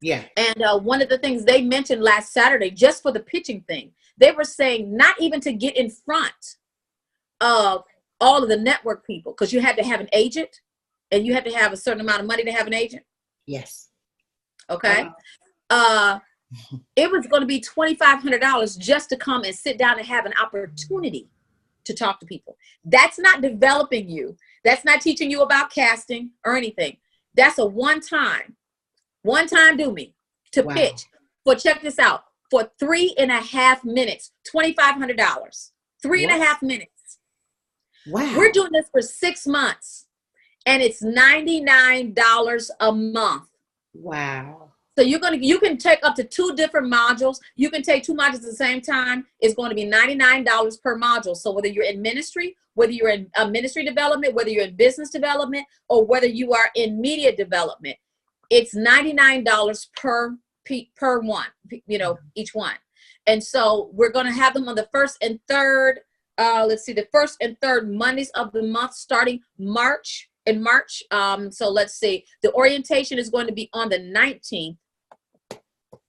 Yeah. And one of the things they mentioned last Saturday, just for the pitching thing, they were saying not even to get in front of all of the network people, because you had to have an agent and you had to have a certain amount of money to have an agent. Yes. Okay. It was going to be $2,500 just to come and sit down and have an opportunity to talk to people. That's not developing you. That's not teaching you about casting or anything. That's a one-time do me to pitch. For, check this out, for 3.5 minutes, $2,500, 3.5 minutes. Wow. We're doing this for 6 months, and it's $99 a month. Wow. So you can take up to 2 different modules. You can take 2 modules at the same time. It's going to be $99 per module. So whether you're in ministry, whether you're in ministry development, whether you're in business development, or whether you are in media development, it's $99 per one, each one. And so we're going to have them on the first and third, the first and third Mondays of the month, starting in March. So let's see, the orientation is going to be on the 19th.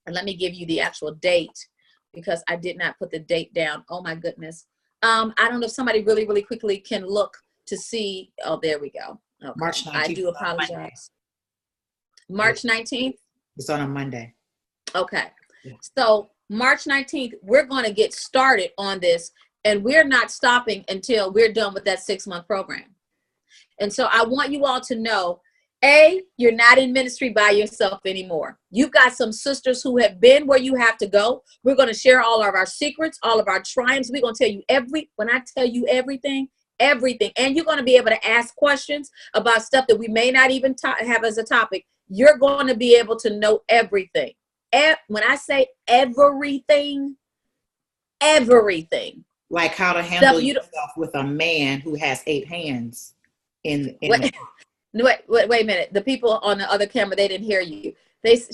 And let me give you the actual date, because I did not put the date down. Oh my goodness. I don't know if somebody really, really quickly can look to see. Oh, there we go. Okay. March 19th. I do apologize. March 19th? It's on a Monday. Okay. Yeah. So March 19th, we're going to get started on this, and we're not stopping until we're done with that 6-month program. And so I want you all to know, you're not in ministry by yourself anymore. You've got some sisters who have been where you have to go. We're going to share all of our secrets, all of our triumphs. We're going to tell you when I tell you everything. And you're going to be able to ask questions about stuff that we may not even have as a topic. You're going to be able to know everything. When I say everything. Like how to handle yourself with a man who has 8 hands. Wait a minute. The people on the other camera, they didn't hear you.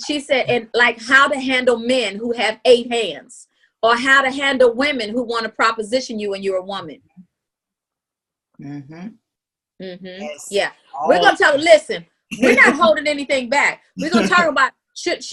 She said, and like how to handle men who have 8 hands, or how to handle women who want to proposition you and you're a woman. Mm-hmm. Yes. Yeah. We're going to talk, listen, we're not holding anything back. We're going to talk about should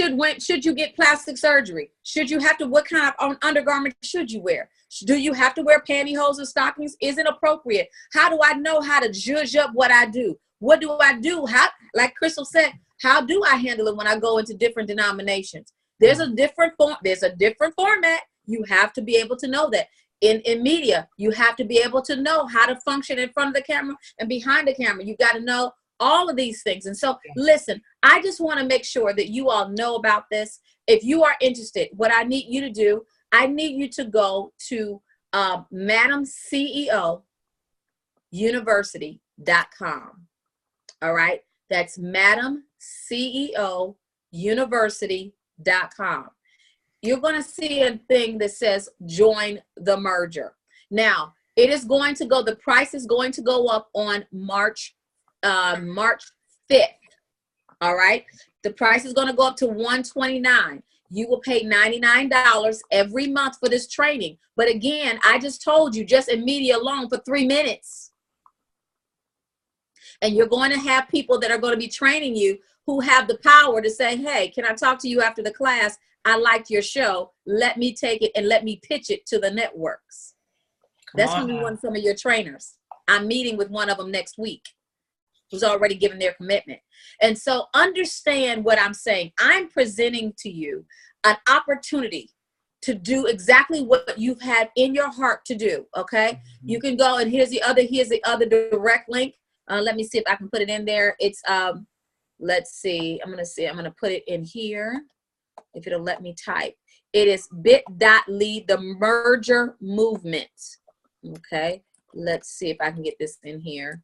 you get plastic surgery? Should you have to, what kind of undergarment should you wear? Do you have to wear pantyhose and stockings? Is it appropriate? How do I know how to judge up what I do? What do I do? How, like Crystal said, how do I handle it when I go into different denominations? There's a different form. There's a different format. You have to be able to know that. In media, you have to be able to know how to function in front of the camera and behind the camera. You got to know all of these things. And so, listen, I just want to make sure that you all know about this. If you are interested, what I need you to do, I need you to go to MadamCEOUniversity.com. All right. That's MadamCEOUniversity.com. You're going to see a thing that says join the merger. Now, it is going to go, the price is going to go up on March 5th. All right. The price is going to go up to $129. You will pay $99 every month for this training. But again, I just told you, just in media alone for 3 minutes. And you're going to have people that are going to be training you who have the power to say, hey, can I talk to you after the class? I liked your show. Let me take it and let me pitch it to the networks. That's going to be one of some of your trainers. I'm meeting with one of them next week who's already given their commitment. And so understand what I'm saying. I'm presenting to you an opportunity to do exactly what you've had in your heart to do. Okay. You can go, and here's the other direct link. Let me see if I can put it in there. It's, let's see. I'm going to put it in here. If it'll let me type. It is bit.ly, the merger movement. Okay. Let's see if I can get this in here.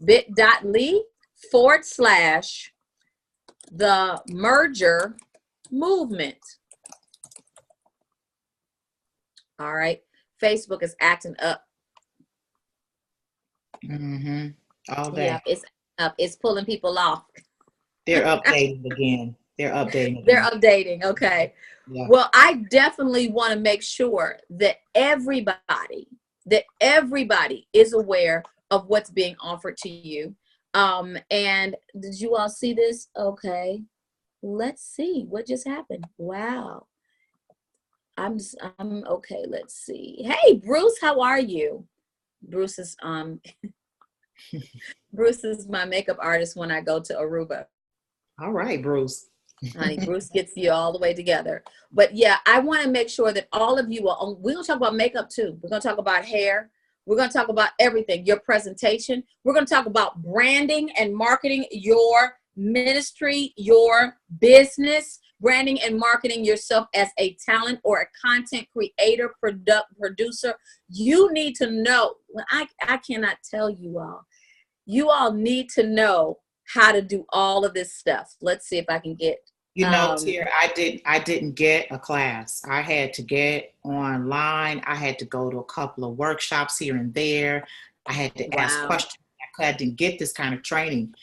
bit.ly / the merger movement. All right. Facebook is acting up. All day. Yeah, it's up. It's pulling people off. They're updating again. They're updating. They're updating. Okay. Yeah. Well, I definitely want to make sure that everybody is aware of what's being offered to you. And did you all see this? Okay. Let's see what just happened. Wow. I'm okay. Let's see. Hey, Bruce, how are you? Bruce is Bruce is my makeup artist when I go to Aruba. All right, Bruce. Honey, Bruce gets you all the way together. But yeah, I want to make sure that all of you are, we're going to talk about makeup too. We're going to talk about hair. We're going to talk about everything, your presentation. We're going to talk about branding and marketing your ministry, your business, branding and marketing yourself as a talent or a content creator, producer. You need to know, I cannot tell you all need to know how to do all of this stuff. Let's see if I can get. Tier, I didn't get a class. I had to get online. I had to go to a couple of workshops here and there. I had to ask questions. I didn't get this kind of training.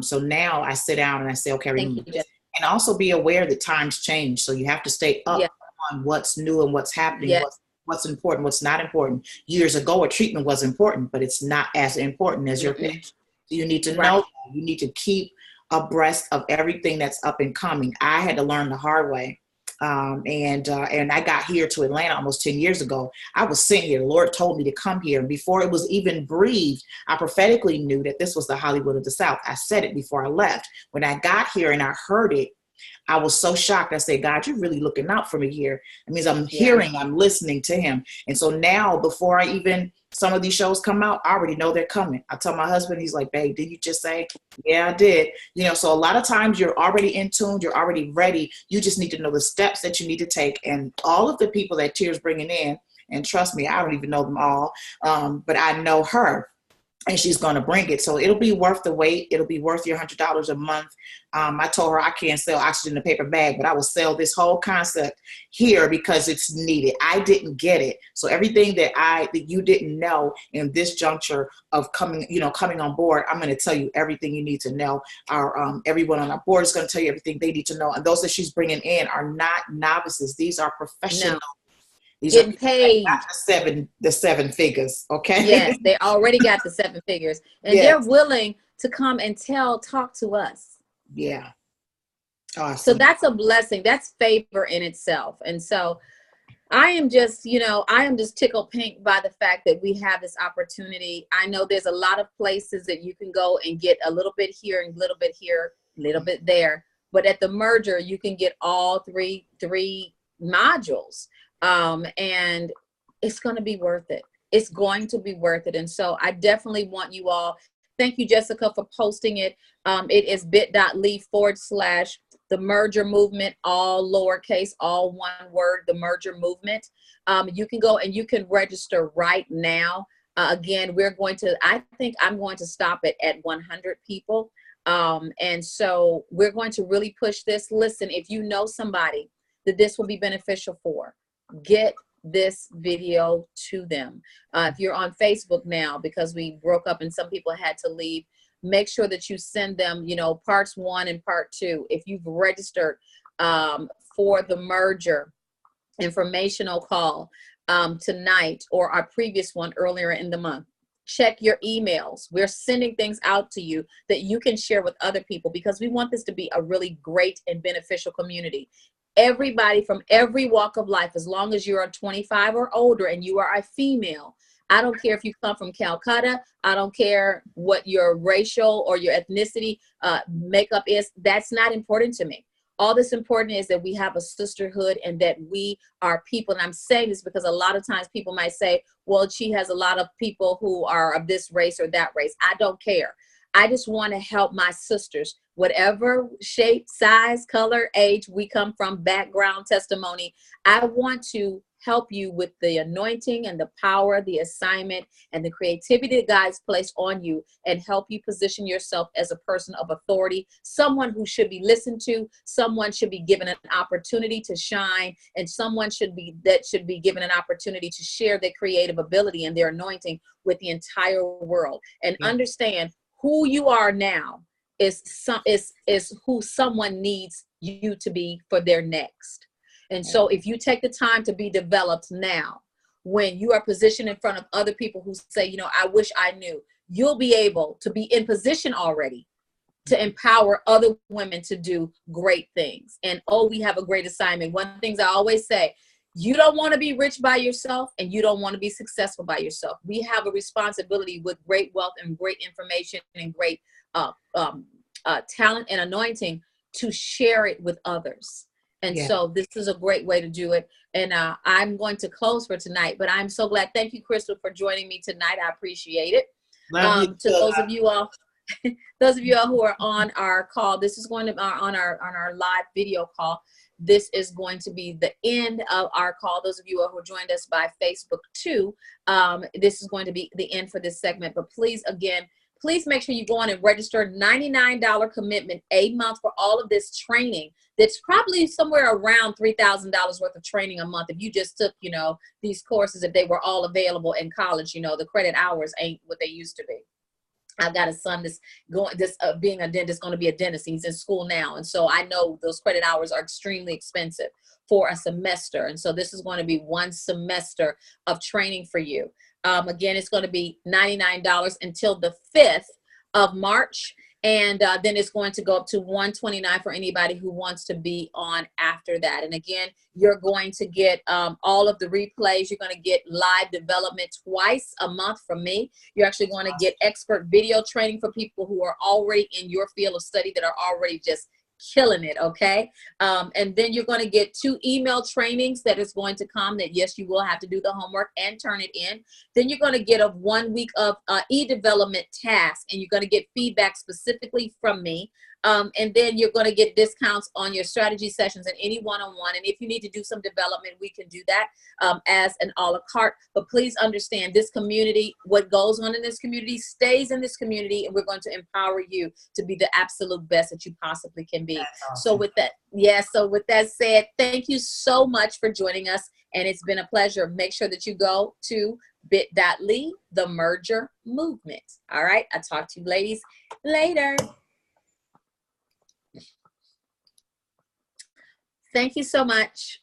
So now I sit down and I say, okay, remember this. And also be aware that times change. So you have to stay up on what's new and what's happening, what's important, what's not important. Years ago, a treatment was important, but it's not as important as your pitch. You need to know, you need to keep abreast of everything that's up and coming. I had to learn the hard way. And I got here to Atlanta almost 10 years ago. I was sent here. The Lord told me to come here. And before it was even breathed, I prophetically knew that this was the Hollywood of the South. I said it before I left. When I got here and I heard it, I was so shocked. I said, God, you're really looking out for me here. It means I'm hearing, I'm listening to him. And so now, before some of these shows come out, I already know they're coming. I tell my husband, he's like, babe, did you just say? Yeah, I did. So a lot of times you're already in tune, you're already ready. You just need to know the steps that you need to take. And all of the people that Tier's bringing in, and trust me, I don't even know them all, but I know her. and she's going to bring it. So it'll be worth the wait. It'll be worth your $100 a month. I told her I can't sell oxygen in a paper bag, but I will sell this whole concept here because it's needed. I didn't get it. So everything that you didn't know in this juncture of coming on board, I'm going to tell you everything you need to know. Everyone on our board is going to tell you everything they need to know. And those that she's bringing in are not novices. These are professional. No. These Getting are paid. not the seven figures, okay? Yes, they already got the 7 figures, and Yes. they're willing to come and talk to us. Yeah. Awesome. So that's a blessing. That's favor in itself. And so I am just tickled pink by the fact that we have this opportunity. I know there's a lot of places that you can go and get a little bit here and a little bit here, a little bit there. But at the merger, you can get all three modules. And it's going to be worth it. It's going to be worth it. And so I definitely want you all, thank you, Jessica, for posting it. It is bit.ly/the merger movement, all lowercase, all one word, the merger movement. You can go and you can register right now. Again, I think I'm going to stop it at 100 people. And so we're going to really push this. Listen, if you know somebody that this will be beneficial for, get this video to them. If you're on Facebook now, because we broke up and some people had to leave, make sure that you send them, parts 1 and part 2. If you've registered for the merger informational call tonight, or our previous one earlier in the month, check your emails. We're sending things out to you that you can share with other people, because we want this to be a really great and beneficial community. Everybody from every walk of life, as long as you're 25 or older and you are a female, I don't care if you come from Calcutta, I don't care what your racial or your ethnicity makeup is, that's not important to me. All that's important is that we have a sisterhood and that we are people. And I'm saying this because a lot of times people might say, well, she has a lot of people who are of this race or that race. I don't care. I just want to help my sisters, whatever shape, size, color, age we come from, background, testimony. I want to help you with the anointing and the power, the assignment, and the creativity that God's placed on you, and help you position yourself as a person of authority, someone who should be listened to, someone should be given an opportunity to shine, and someone should be given an opportunity to share their creative ability and their anointing with the entire world. And understand who you are now is who someone needs you to be for their next. And so if you take the time to be developed now, when you are positioned in front of other people who say, I wish I knew, you'll be able to be in position already to empower other women to do great things. And we have a great assignment. One of the things I always say, you don't want to be rich by yourself, and you don't want to be successful by yourself. We have a responsibility with great wealth and great information and great talent and anointing to share it with others. And so this is a great way to do it. And I'm going to close for tonight, but I'm so glad. Thank you, Crystal, for joining me tonight. I appreciate it. To those of you all who are on our call, this is going to be on our live video call. This is going to be the end of our call. Those of you who joined us by Facebook too, this is going to be the end for this segment. But please make sure you go on and register. $99 commitment a month for all of this training. That's probably somewhere around $3,000 worth of training a month. If you just took, these courses, if they were all available in college, the credit hours ain't what they used to be. I've got a son being a dentist, going to be a dentist. He's in school now. And so I know those credit hours are extremely expensive for a semester. And so this is going to be one semester of training for you. Again, it's going to be $99 until the 5th of March. And then it's going to go up to $129 for anybody who wants to be on after that. And again, you're going to get all of the replays. You're going to get live development twice a month from me. You're actually going to get expert video training for people who are already in your field of study, that are already just killing it, okay? And then you're going to get 2 email trainings that is going to come that, yes, you will have to do the homework and turn it in. Then you're going to get a 1 week of e-development task, and you're going to get feedback specifically from me. And then you're going to get discounts on your strategy sessions and any one-on-one. And if you need to do some development, we can do that as an a la carte. But please understand, this community, what goes on in this community stays in this community, and we're going to empower you to be the absolute best that you possibly can be. Awesome. So with that, so with that said, thank you so much for joining us, and it's been a pleasure. Make sure that you go to bit.ly, the merger movement. All right, I'll talk to you ladies later. Thank you so much.